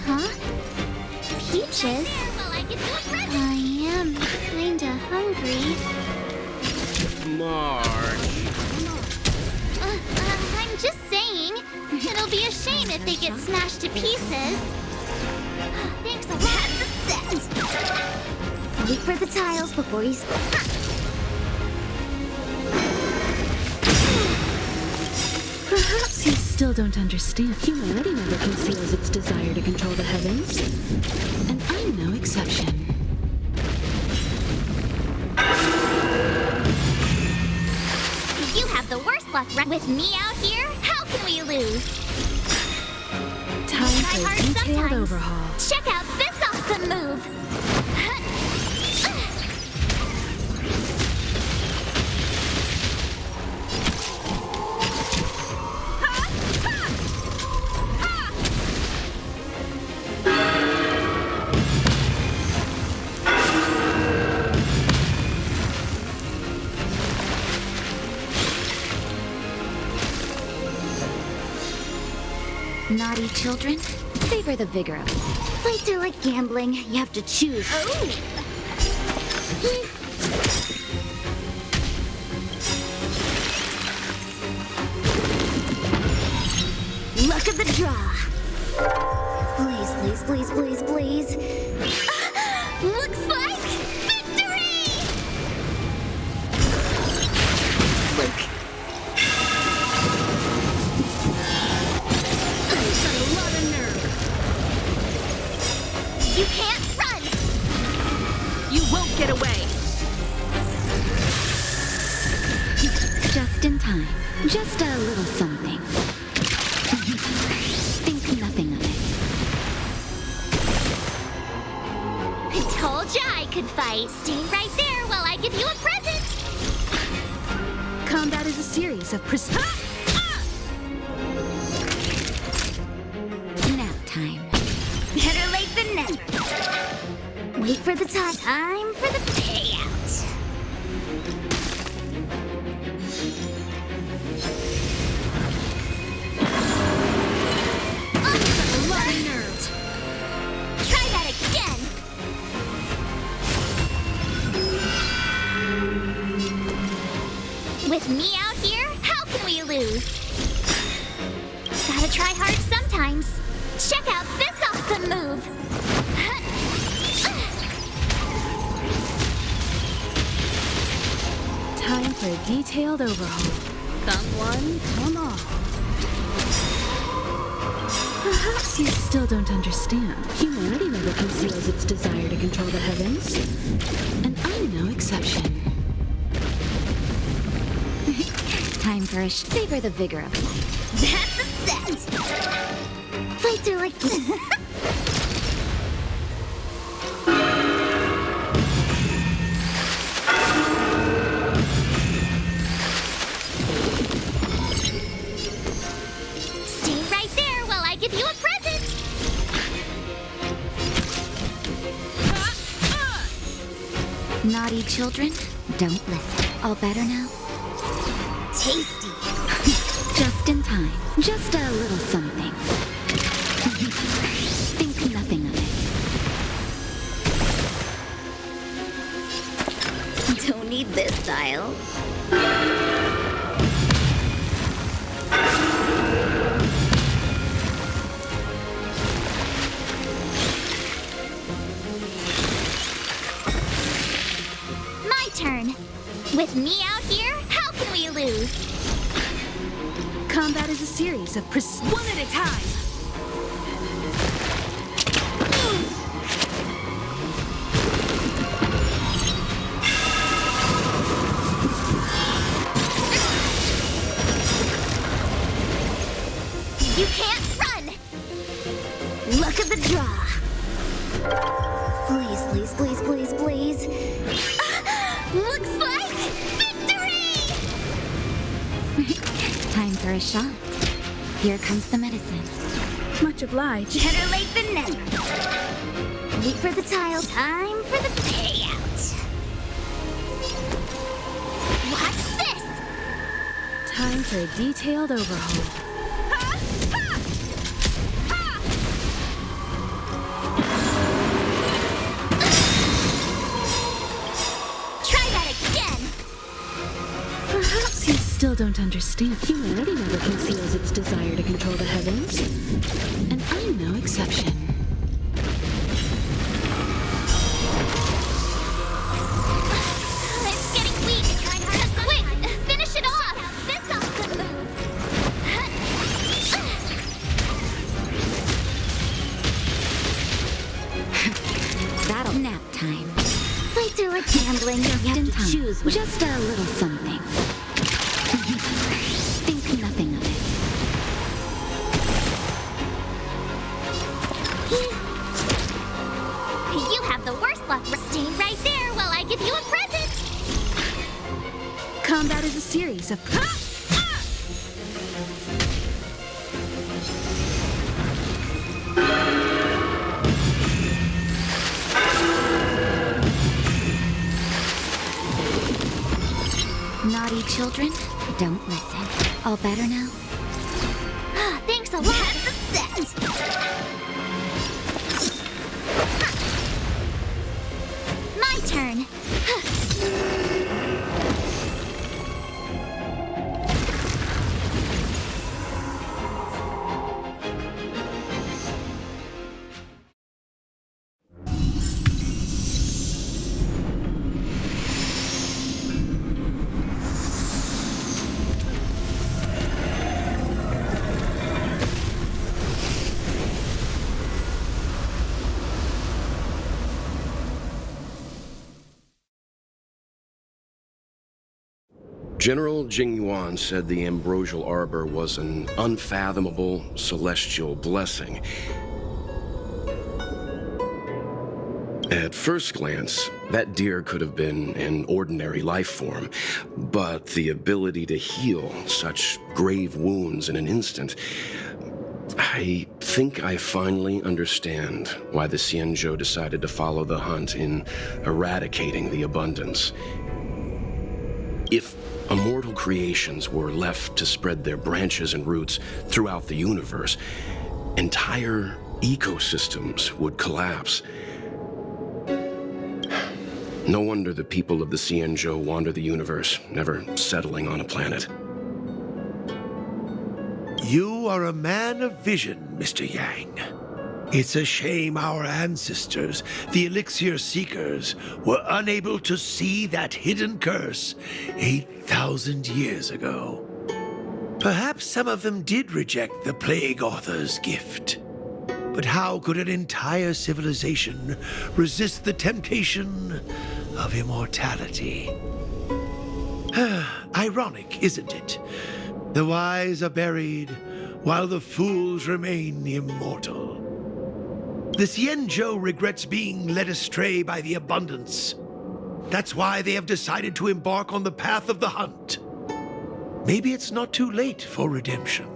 Huh? Peaches? I am kinda hungry. I'm just saying. It'll be a shame if they get smashed to pieces. Thanks a lot. That's the set. Wait for the tiles before you... Perhaps you still don't understand. Humanity never conceals its desire to control the heavens. And I'm no exception. You have the worst luck with me out here. How can we lose? Time Try for hard a detailed sometimes. overhaul. Check out this awesome move. Naughty children, savor the vigor of it. Fights are like gambling. You have to choose. Oh! Luck of the draw. Please, please, please, please, please. Looks like victory! Luke. You can't run! You won't get away! Just in time. Just a little something. Think nothing of it. I told ya I could fight. Stay right there while I give you a present! Combat is a series of Now, the time for the payout. Try that again. With me out here, how can we lose? Gotta try hard sometimes. Check out this awesome move. Time for a detailed overhaul. Come one, come all. Perhaps you still don't understand. Humanity never conceals its desire to control the heavens. And I'm no exception. Time for a savor the vigor of life. That's a set. Fight through like Stay right there while I give you a present. Naughty children, don't listen. All better now? Tasty. Just in time. Just a little something. Think nothing of it. Don't need this style. My turn. With me out here, how can we lose? Combat is a series of one at a time. You can't run! Luck of the draw. Please, please, please, please, please. Looks like victory! Time for a shot. Here comes the medicine. Much obliged. Better late than never. Wait for the tile. Time for the payout. Watch this! Time for a detailed overhaul. Try that again! Perhaps you still don't understand. Humanity never conceals its desire to control the heavens. And I'm no exception. It's getting weak. Quick, finish it off! This awesome move! That'll nap time. Fight through like gambling. Just in time. choose with- Just a little something. Think nothing of it. You have the worst luck. Stay right there while I give you a present. Combat is a series of Naughty children, don't listen. All better now? Thanks a lot. That's a set. My turn. General Jing Yuan said the ambrosial arbor was an unfathomable celestial blessing. At first glance, that deer could have been an ordinary life form, but the ability to heal such grave wounds in an instant, I think I finally understand why the Xianzhou decided to follow the hunt in eradicating the abundance. If immortal creations were left to spread their branches and roots throughout the universe, entire ecosystems would collapse. No wonder the people of the Xianzhou wander the universe, never settling on a planet. You are a man of vision, Mr. Yang. It's a shame our ancestors, the Elixir Seekers, were unable to see that hidden curse 8,000 years ago. Perhaps some of them did reject the Plague Author's gift. But how could an entire civilization resist the temptation of immortality? Ironic, isn't it? The wise are buried, while the fools remain immortal. The Xianzhou regrets being led astray by the abundance. That's why they have decided to embark on the path of the hunt. Maybe it's not too late for redemption.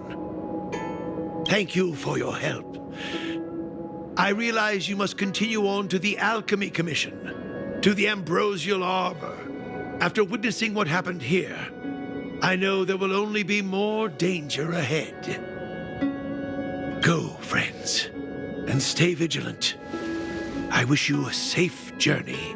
Thank you for your help. I realize you must continue on to the Alchemy Commission, to the Ambrosial Arbor. After witnessing what happened here, I know there will only be more danger ahead. Go, friends, and stay vigilant. I wish you a safe journey.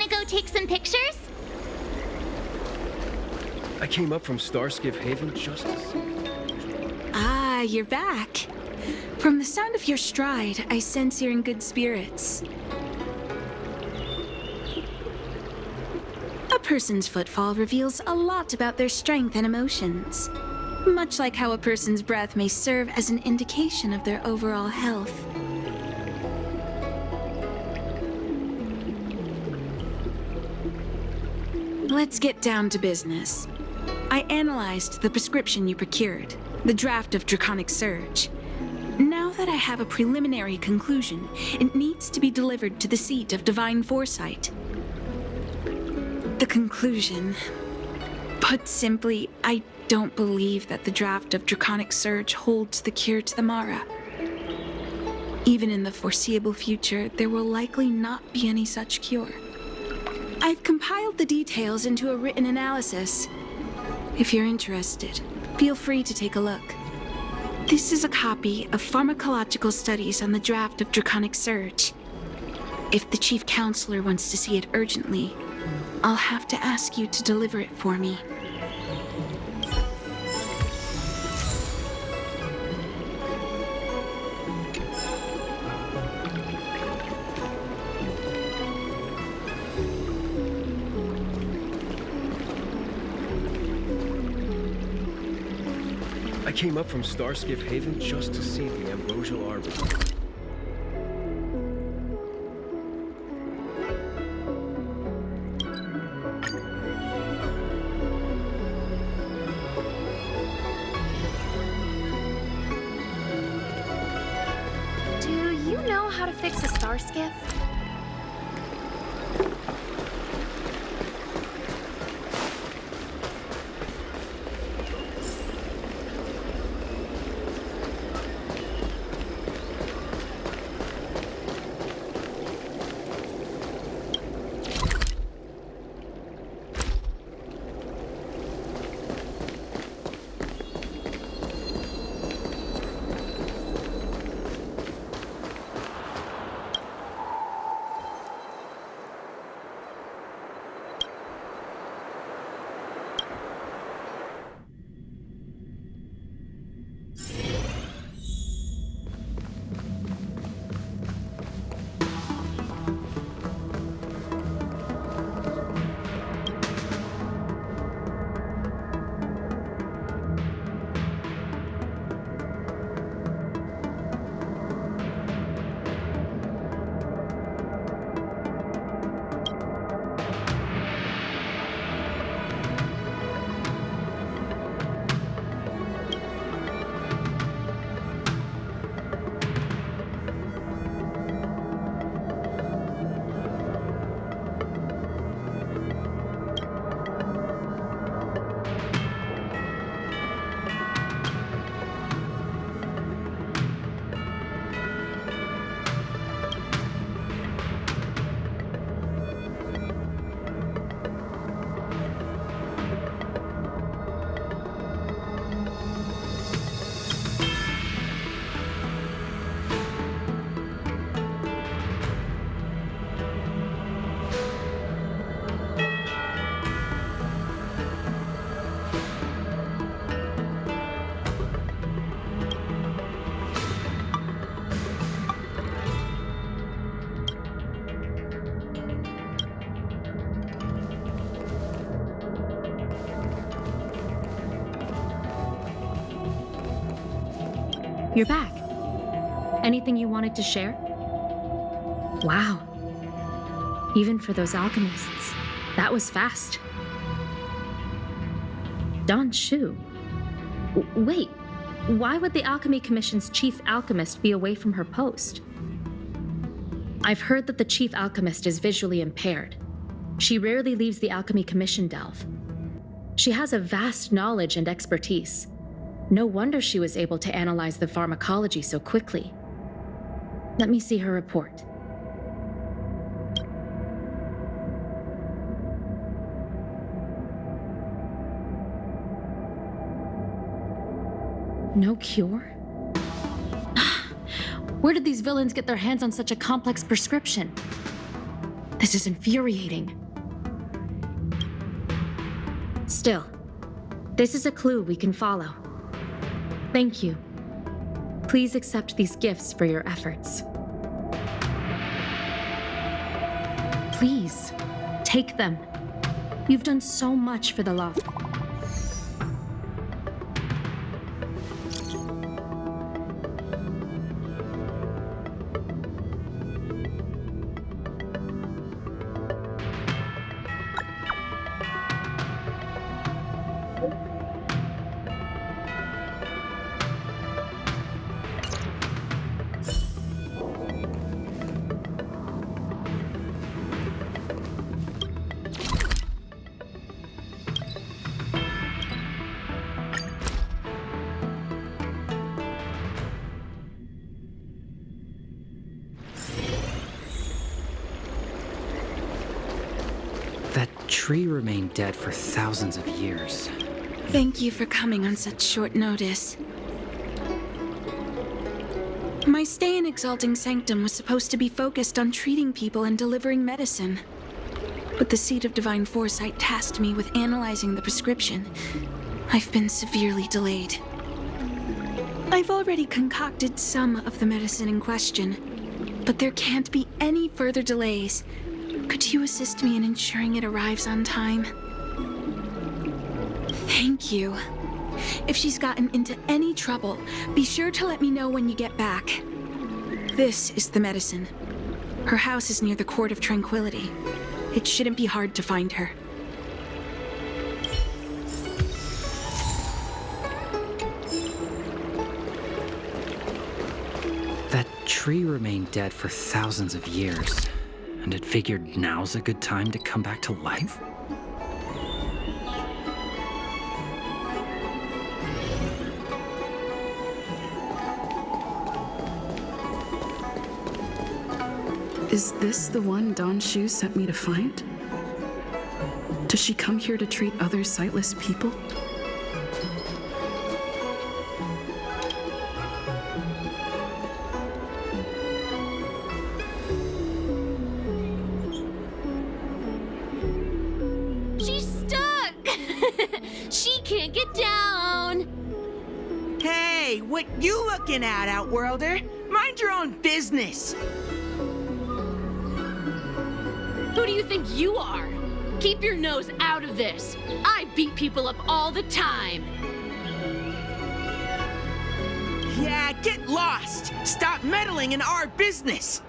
Wanna go take some pictures? I came up from Starskiff Haven just to see. Ah, you're back. From the sound of your stride, I sense you're in good spirits. A person's footfall reveals a lot about their strength and emotions, much like how a person's breath may serve as an indication of their overall health. Let's get down to business. I analyzed the prescription you procured, the draft of Draconic Surge. Now that I have a preliminary conclusion, it needs to be delivered to the seat of Divine Foresight. The conclusion. Put simply, I don't believe that the draft of Draconic Surge holds the cure to the Mara. Even in the foreseeable future, there will likely not be any such cure. I've compiled the details into a written analysis. If you're interested, feel free to take a look. This is a copy of pharmacological studies on the draft of Draconic Surge. If the Chief Counselor wants to see it urgently, I'll have to ask you to deliver it for me. I came up from Starskiff Haven just to see the Ambrosial Arbor. Do you know how to fix a star skiff? You're back. Anything you wanted to share? Wow. Even for those alchemists, that was fast. Don Shu. Wait, why would the Alchemy Commission's chief alchemist be away from her post? I've heard that the chief alchemist is visually impaired. She rarely leaves the Alchemy Commission delve. She has a vast knowledge and expertise. No wonder she was able to analyze the pharmacology so quickly. Let me see her report. No cure? Where did these villains get their hands on such a complex prescription? This is infuriating. Still, this is a clue we can follow. Thank you. Please accept these gifts for your efforts. Please, take them. You've done so much for the Lофу. That tree remained dead for thousands of years. Thank you for coming on such short notice. My stay in Exalting Sanctum was supposed to be focused on treating people and delivering medicine. But the Seat of Divine Foresight tasked me with analyzing the prescription. I've been severely delayed. I've already concocted some of the medicine in question, but there can't be any further delays. Could you assist me in ensuring it arrives on time? Thank you. If she's gotten into any trouble, be sure to let me know when you get back. This is the medicine. Her house is near the Court of Tranquility. It shouldn't be hard to find her. That tree remained dead for thousands of years, and it figured now's a good time to come back to life? Is this the one Don Shu sent me to find? Does she come here to treat other sightless people? She's stuck! She can't get down! Hey, what you looking at, Outworlder? Mind your own business! Who do you think you are? Keep your nose out of this. I beat people up all the time. Yeah, get lost! Stop meddling in our business!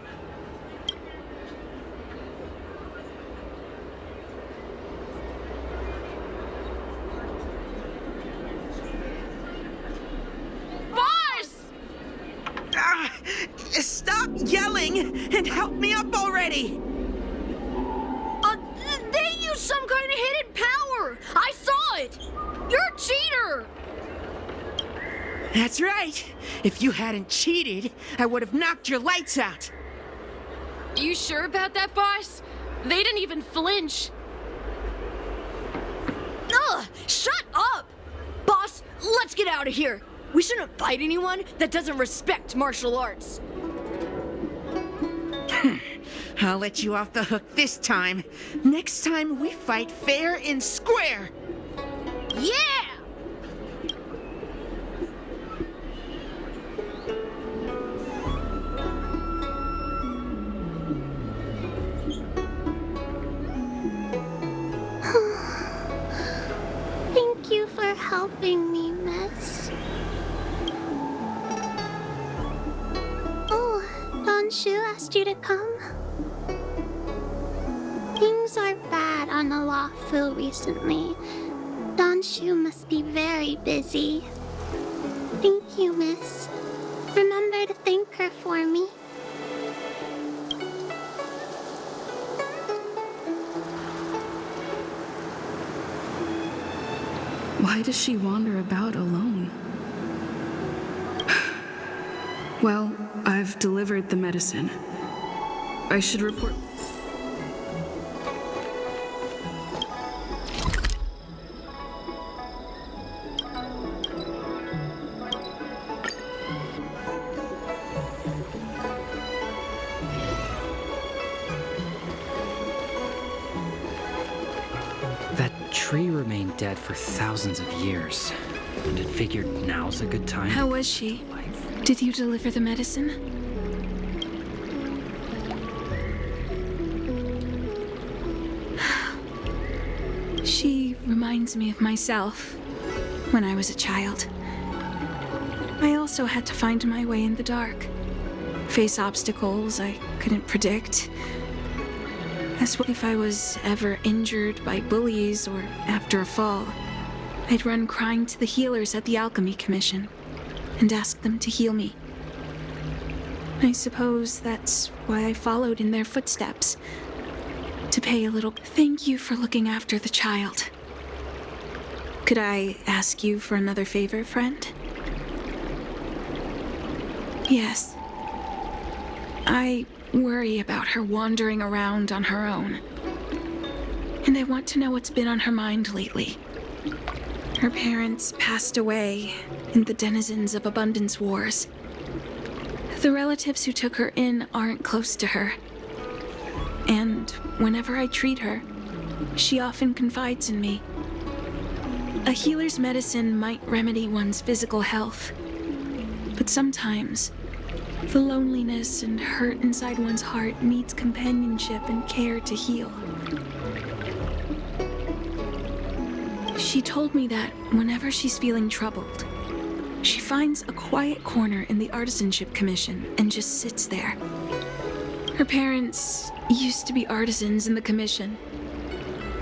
Boss! Stop yelling and help me up already! They used some kind of hidden power! I saw it! You're a cheater! That's right. If you hadn't cheated, I would have knocked your lights out. You sure about that, boss? They didn't even flinch. Ugh! Shut up! Boss, let's get out of here. We shouldn't fight anyone that doesn't respect martial arts. I'll let you off the hook this time. Next time we fight fair and square. Yeah! Thank you for helping me, miss. Oh, Don Shu asked you to come? Things are bad on the Lофу recently. Don Shu must be very busy. Thank you, miss. Remember to thank her for me. Why does she wander about alone? Well, I've delivered the medicine. I should report... tree remained dead for thousands of years, and it figured now's a good time. How was she? Did you deliver the medicine? She reminds me of myself when I was a child. I also had to find my way in the dark, face obstacles I couldn't predict. As if I was ever injured by bullies or after a fall, I'd run crying to the healers at the Alchemy Commission and ask them to heal me. I suppose that's why I followed in their footsteps, to pay a little thank you for looking after the child. Could I ask you for another favor, friend? Yes. I worry about her wandering around on her own. And I want to know what's been on her mind lately. Her parents passed away in the denizens of Abundance Wars. The relatives who took her in aren't close to her. And whenever I treat her, she often confides in me. A healer's medicine might remedy one's physical health, but sometimes the loneliness and hurt inside one's heart needs companionship and care to heal. She told me that whenever she's feeling troubled, she finds a quiet corner in the Artisanship Commission and just sits there. Her parents used to be artisans in the commission,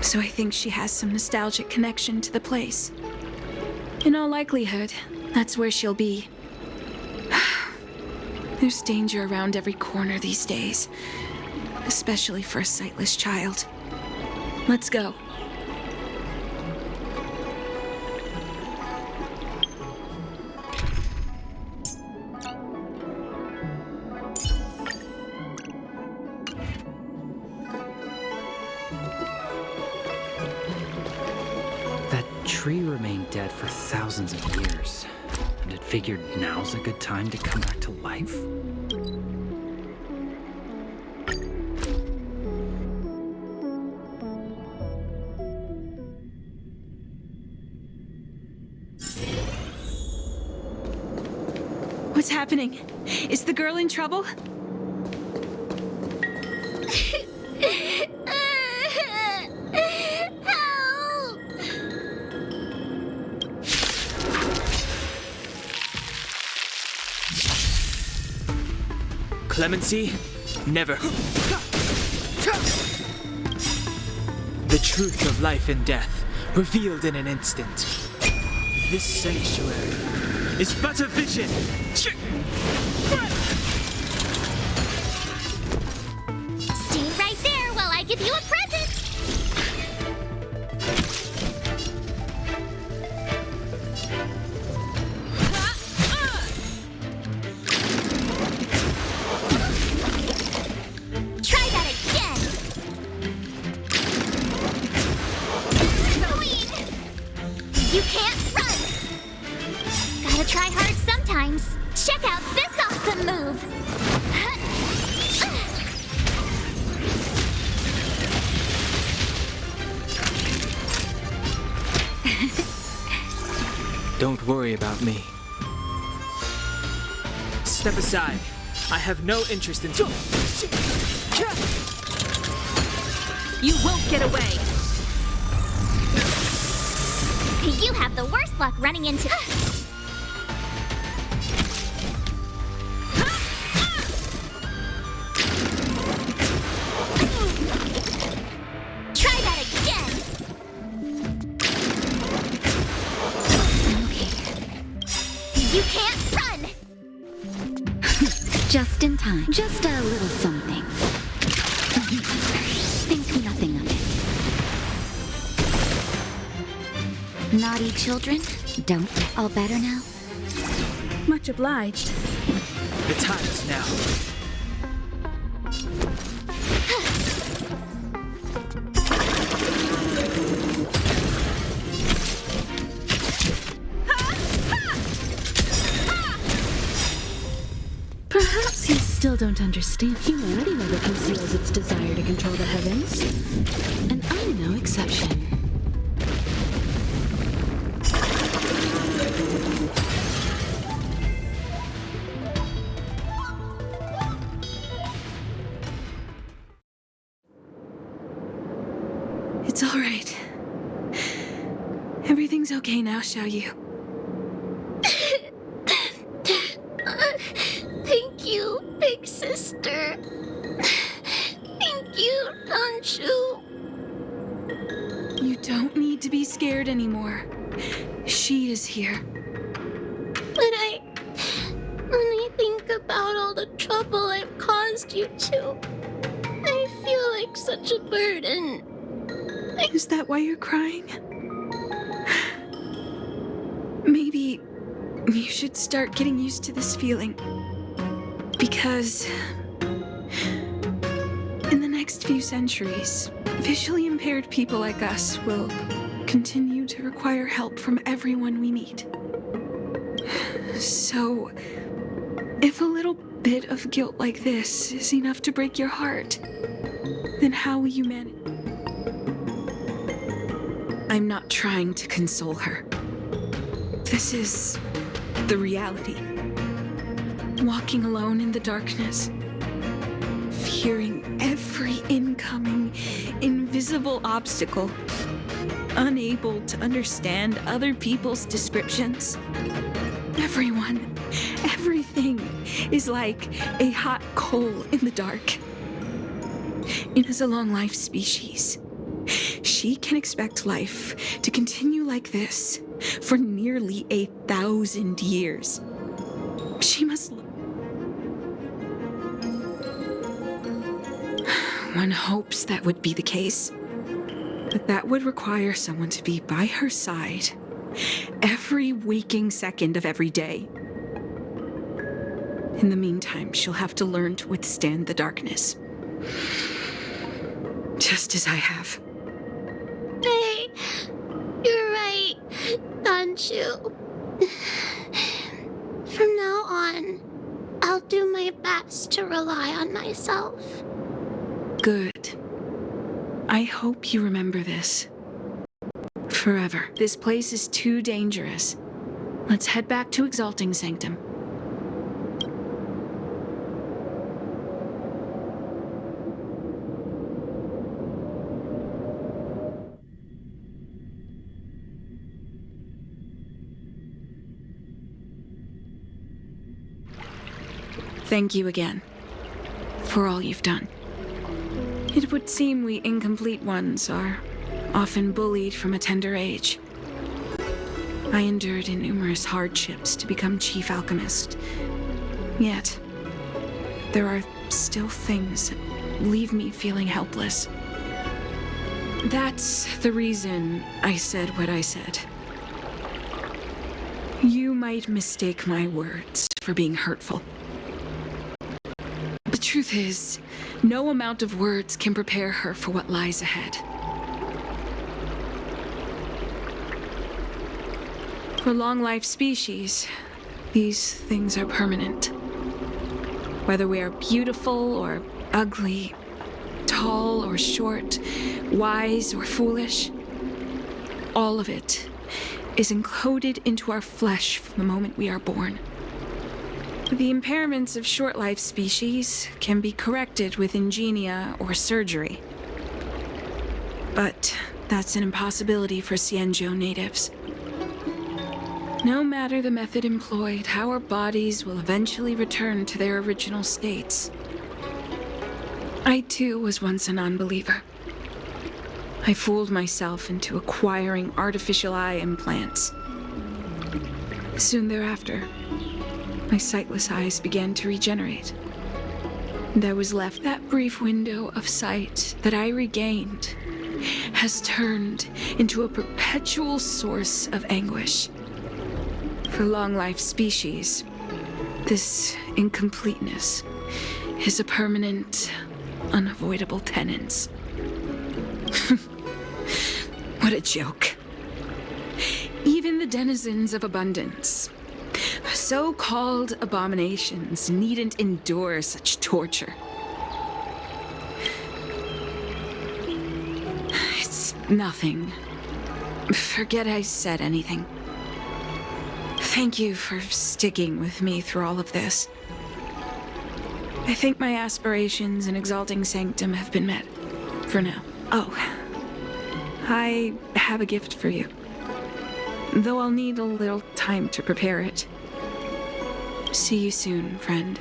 so I think she has some nostalgic connection to the place. In all likelihood, that's where she'll be. There's danger around every corner these days, especially for a sightless child. Let's go. That tree remained dead for thousands of years, and it figured now's a good time to come back to life? What's happening? Is the girl in trouble? Clemency? Never. The truth of life and death, revealed in an instant. This sanctuary is but a vision. Stay right there while I give you a present! Try that again! You can't run! Gotta try hard sometimes. Check out this awesome move! Don't worry about me. Step aside. I have no interest in... You won't get away! You have the worst luck running into... Try that again! Okay. You can't run! Just in time. Just a little something. Think nothing of it. Naughty children, don't all better now? Much obliged. The time is now. Perhaps you still don't understand. Humanity never conceals its desire to control the heavens. And I'm no exception. It's all right. Everything's okay now, Xiaoyu. Thank you, big sister. Thank you, Danshu. You don't need to be scared anymore. She is here. When I think about all the trouble I've caused you two, I feel like such a burden. Is that why you're crying? Maybe you should start getting used to this feeling. Because in the next few centuries, visually impaired people like us will continue to require help from everyone we meet. So, if a little bit of guilt like this is enough to break your heart, then how will you manage? I'm not trying to console her. This is the reality. Walking alone in the darkness, fearing every incoming, invisible obstacle, unable to understand other people's descriptions. Everyone, everything is like a hot coal in the dark. And as a long-life species, she can expect life to continue like this for nearly 1,000 years. She must... One hopes that would be the case, but that would require someone to be by her side every waking second of every day. In the meantime, she'll have to learn to withstand the darkness. Just as I have. Hey, you're right, Danshu. From now on, I'll do my best to rely on myself. Good. I hope you remember this. Forever. This place is too dangerous. Let's head back to Exalting Sanctum. Thank you again for all you've done. It would seem we incomplete ones are often bullied from a tender age. I endured numerous hardships to become Chief Alchemist. Yet, there are still things that leave me feeling helpless. That's the reason I said what I said. You might mistake my words for being hurtful. The truth is, no amount of words can prepare her for what lies ahead. For long-life species, these things are permanent. Whether we are beautiful or ugly, tall or short, wise or foolish, all of it is encoded into our flesh from the moment we are born. The impairments of short-life species can be corrected with ingenia or surgery. But that's an impossibility for Xianzhou natives. No matter the method employed, our bodies will eventually return to their original states. I too was once a non-believer. I fooled myself into acquiring artificial eye implants. Soon thereafter, my sightless eyes began to regenerate. And I was left that brief window of sight that I regained has turned into a perpetual source of anguish. For long-life species, this incompleteness is a permanent, unavoidable tenance. What a joke. Even the denizens of abundance, so-called abominations, needn't endure such torture. It's nothing. Forget I said anything. Thank you for sticking with me through all of this. I think my aspirations in Exalting Sanctum have been met. For now. Oh, I have a gift for you. Though I'll need a little time to prepare it. See you soon, friend.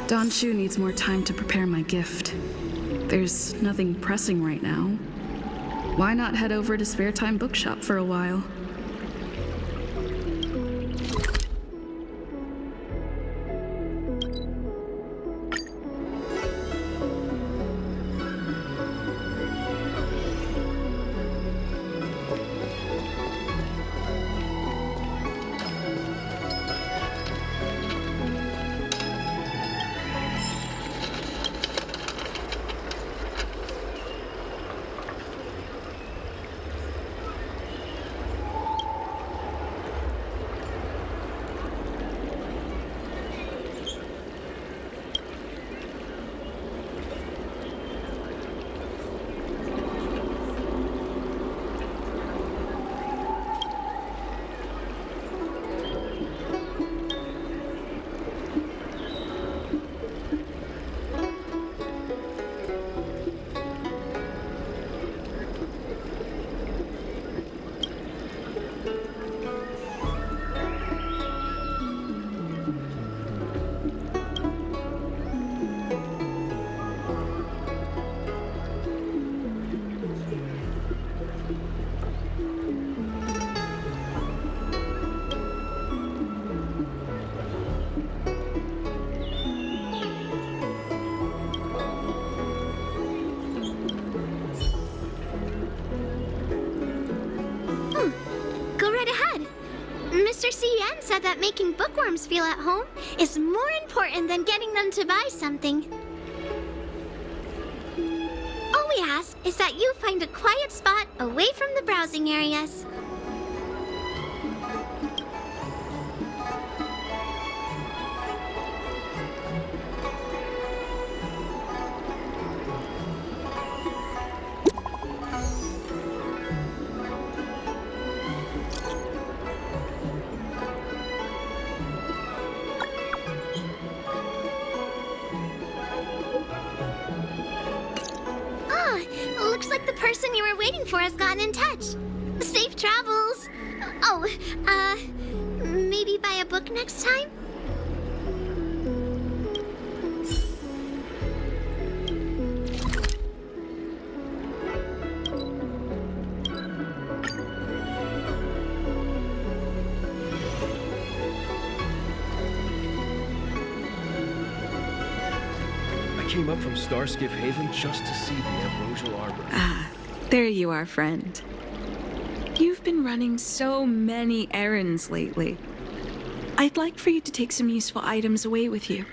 Don Shu needs more time to prepare my gift. There's nothing pressing right now. Why not head over to Spare Time Bookshop for a while? Mr. Sien said that making bookworms feel at home is more important than getting them to buy something. All we ask is that you find a quiet spot away from the browsing areas. Looks like the person you were waiting for has gotten in touch. Safe travels. Oh, maybe buy a book next time? I came up from Starskiff Haven just to see the Ambrosial Arbor. Ah, there you are, friend. You've been running so many errands lately. I'd like for you to take some useful items away with you.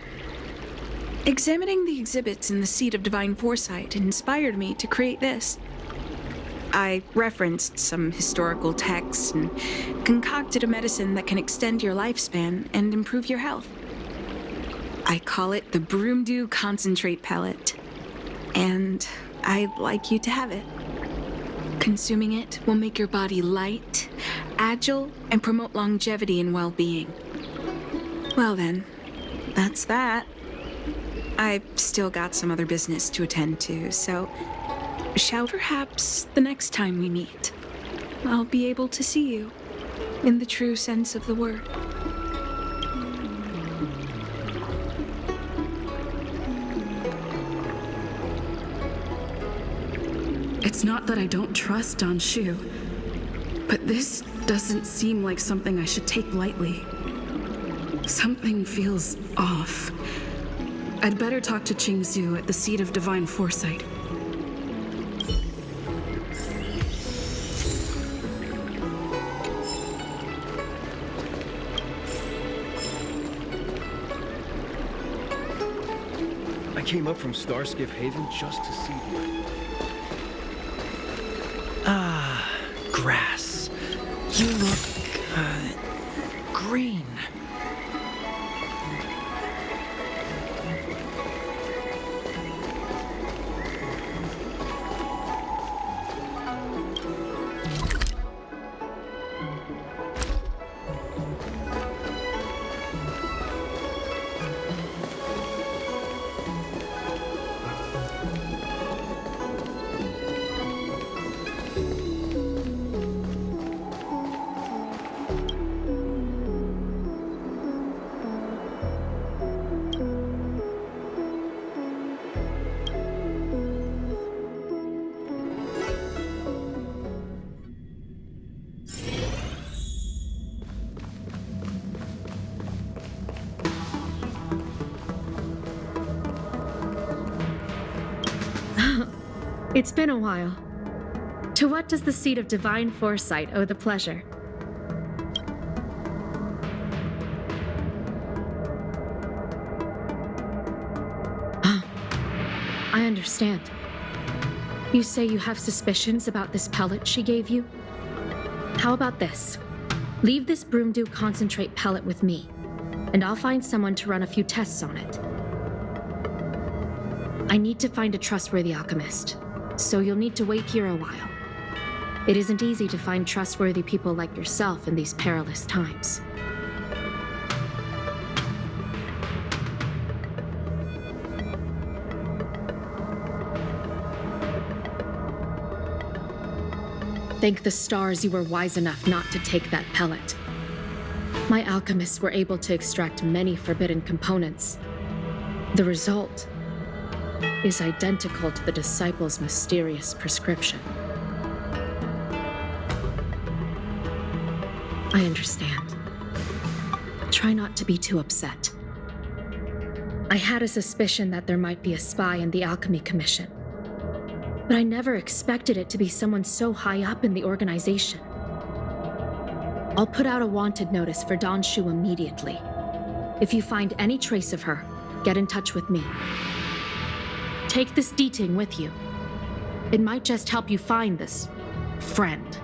Examining the exhibits in the Seat of Divine Foresight inspired me to create this. I referenced some historical texts and concocted a medicine that can extend your lifespan and improve your health. I call it the Broomdew Concentrate Pellet, and I'd like you to have it. Consuming it will make your body light, agile, and promote longevity and well-being. Well then, that's that. I've still got some other business to attend to, so shall perhaps the next time we meet, I'll be able to see you in the true sense of the word. It's not that I don't trust Don Shu, but this doesn't seem like something I should take lightly. Something feels off. I'd better talk to Qingzhu at the Seat of Divine Foresight. I came up from Starskiff Haven just to see the... Ah, grass. You look, green. It's been a while. To what does the seat of divine foresight owe the pleasure? I understand. You say you have suspicions about this pellet she gave you? How about this? Leave this broomdew concentrate pellet with me, and I'll find someone to run a few tests on it. I need to find a trustworthy alchemist, so you'll need to wait here a while. It isn't easy to find trustworthy people like yourself in these perilous times. Thank the stars you were wise enough not to take that pellet. My alchemists were able to extract many forbidden components. The result is identical to the disciples' mysterious prescription. I understand. Try not to be too upset. I had a suspicion that there might be a spy in the Alchemy Commission, but I never expected it to be someone so high up in the organization. I'll put out a wanted notice for Don Shu immediately. If you find any trace of her, get in touch with me. Take this deeting with you. It might just help you find this friend.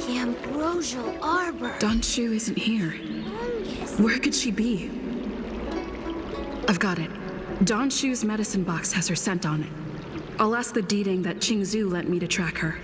The ambrosial arbor. Don Shu isn't here. Where could she be? I've got it. Don Shu's medicine box has her scent on it. I'll ask the deeding that Qingzhu lent me to track her.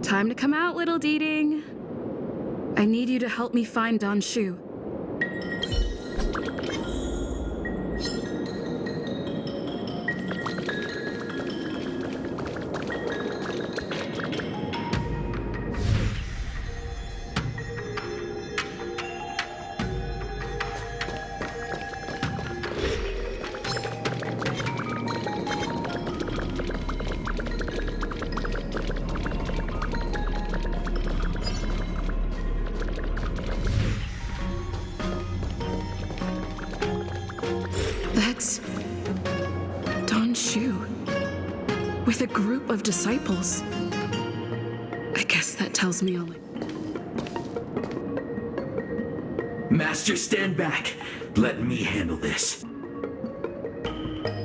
Time to come out, little Deeding. I need you to help me find Don Shu. That's Don Shu with a group of disciples. I guess that tells me all. Master, stand back. Let me handle this.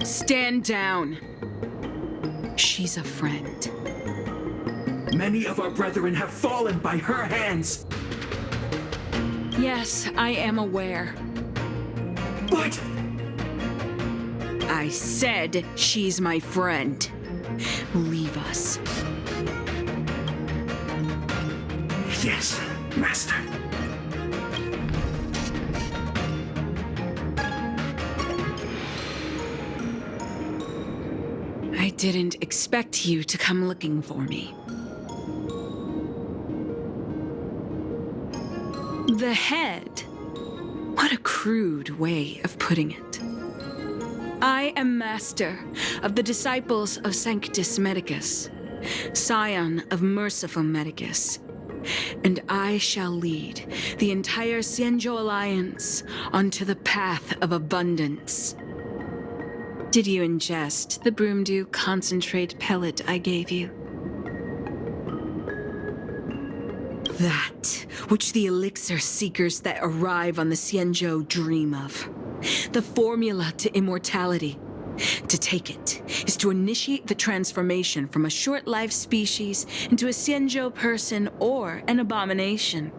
Stand down. She's a friend. Many of our brethren have fallen by her hands. Yes, I am aware. But I said she's my friend. Leave us. Yes, Master. I didn't expect you to come looking for me. The head. What a crude way of putting it. I am master of the disciples of Sanctus Medicus, scion of merciful Medicus, and I shall lead the entire Xianzhou Alliance onto the path of abundance. Did you ingest the broomdew concentrate pellet I gave you? That which the elixir seekers that arrive on the Xianzhou dream of. The formula to immortality. To take it is to initiate the transformation from a short-lived species into a Xianzhou person or an abomination.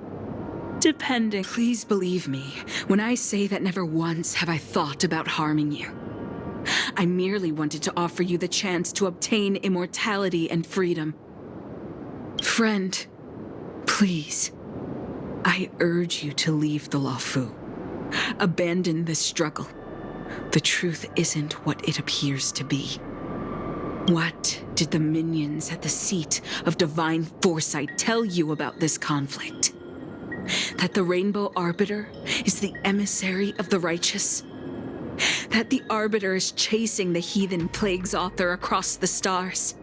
Depending. Please believe me when I say that never once have I thought about harming you. I merely wanted to offer you the chance to obtain immortality and freedom. Friend, please, I urge you to leave the Lofu. Abandon this struggle. The truth isn't what it appears to be. What did the minions at the seat of divine foresight tell you about this conflict? That the Rainbow Arbiter is the emissary of the righteous? That the Arbiter is chasing the heathen plagues author across the stars,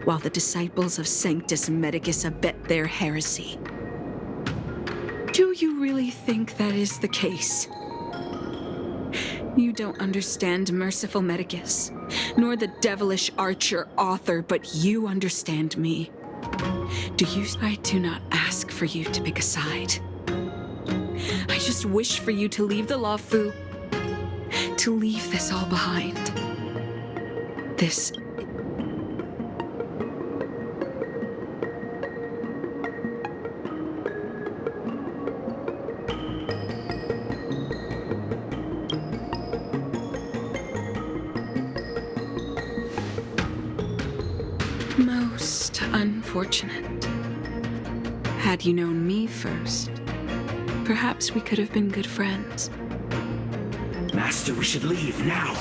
while the disciples of Sanctus Medicus abet their heresy? Do you really think that is the case? You don't understand Merciful Medicus, nor the devilish archer author, but you understand me. Do you? I do not ask for you to pick a side. I just wish for you to leave the Lawfu, to leave this all behind. This... Most unfortunate. Had you known me first, perhaps we could have been good friends. Master, we should leave now.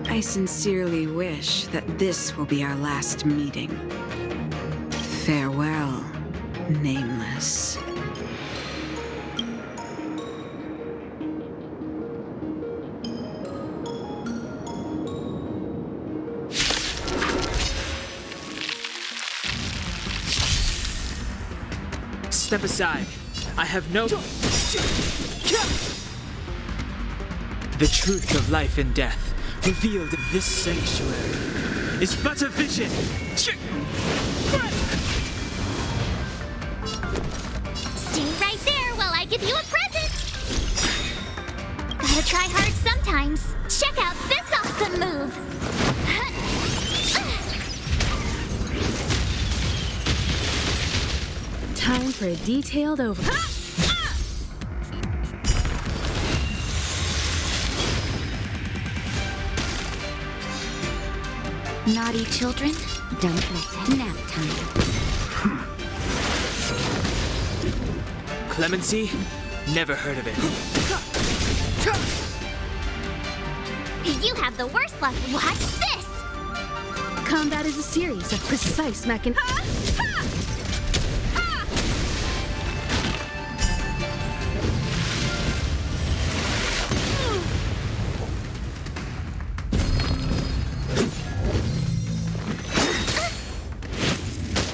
I sincerely wish that this will be our last meeting. Farewell, Nameless. Step aside. I have no... The truth of life and death, revealed in this sanctuary, is but a vision. Stay right there while I give you a present. Gotta try hard sometimes. Check out this awesome move. Time for a detailed overview. Naughty children, don't listen. Nap time. Clemency? Never heard of it. You have the worst luck. Watch this. Combat is a series of precise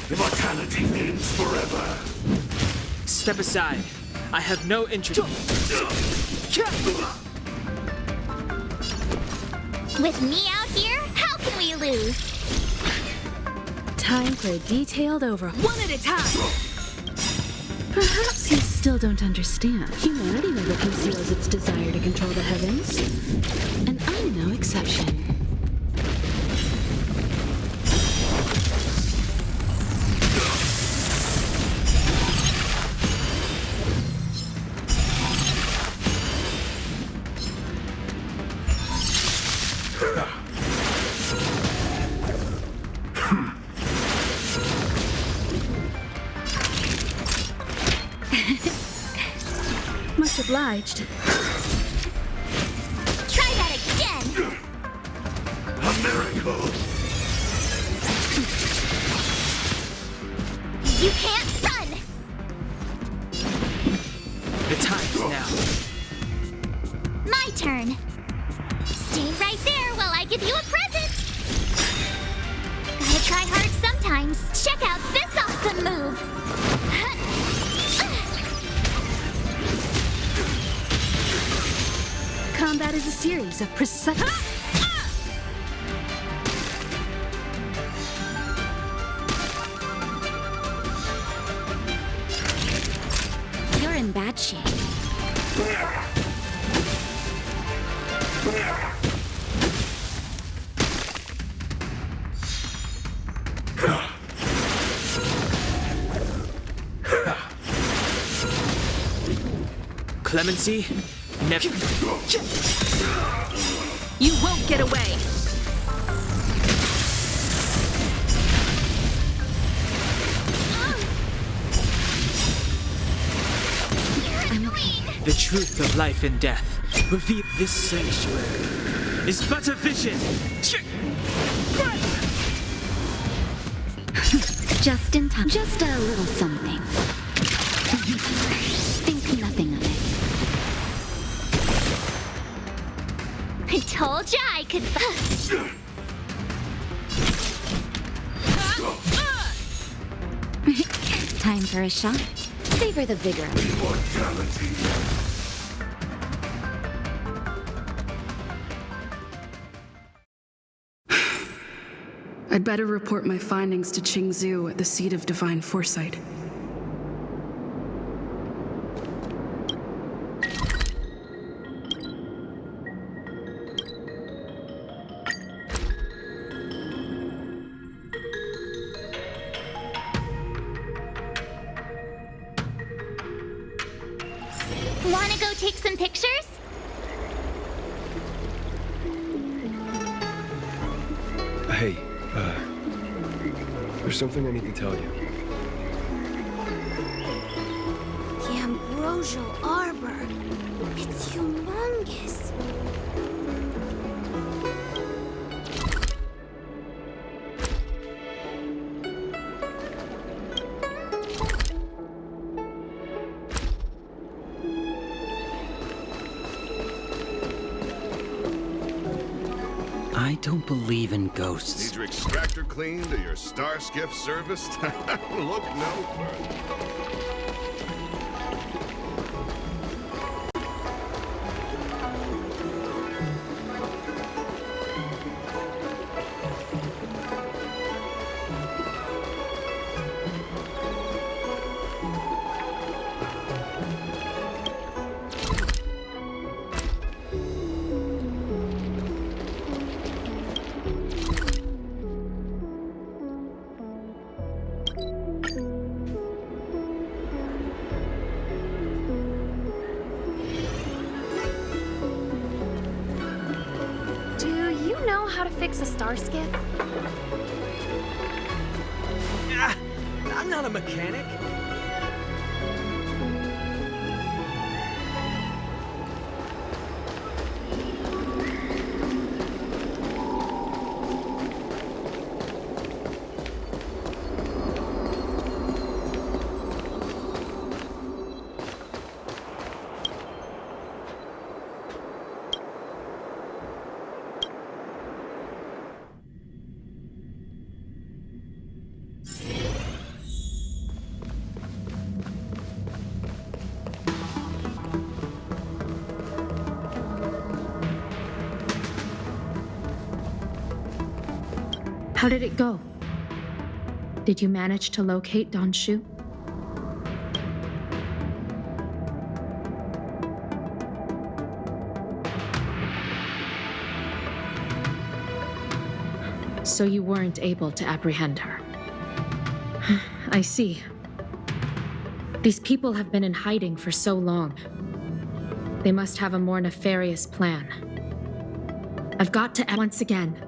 Immortality means forever. Step aside. I have no interest. With me out here, how can we lose? Time for a detailed overhaul. One at a time! Perhaps you still don't understand. Humanity never conceals its desire to control the heavens. And I'm no exception. Much obliged. Try that again! A miracle! You can't run! The time is now. My turn. Stay right there while I give you a present. Gotta try hard sometimes. Check out this awesome move. Combat is a series of precise... You're in bad shape. Clemency? Never. You won't get away! The truth of life and death. Reveal this sanctuary is but a vision. Just in time. Just a little something. Think nothing of it. I told ya I could. Time for a shot. Savor the vigor. I'd better report my findings to Qingzhou at the seat of divine foresight. Wanna go take some pictures? Hey, there's something I need to tell you. The Ambrosial Arbor. It's humongous. I don't believe in ghosts. Need your extractor cleaned or your star skiff serviced? Look no further. How to fix a star skiff? I'm not a mechanic. How did it go? Did you manage to locate Don Shu? So you weren't able to apprehend her. I see. These people have been in hiding for so long. They must have a more nefarious plan. I've got to once again.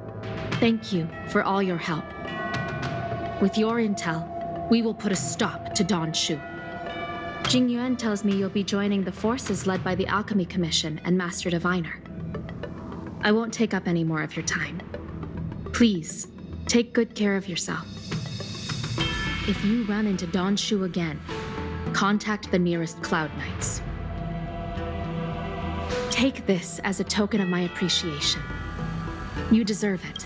Thank you for all your help. With your intel, we will put a stop to Don Shu. Jing Yuan tells me you'll be joining the forces led by the Alchemy Commission and Master Diviner. I won't take up any more of your time. Please, take good care of yourself. If you run into Don Shu again, contact the nearest Cloud Knights. Take this as a token of my appreciation. You deserve it.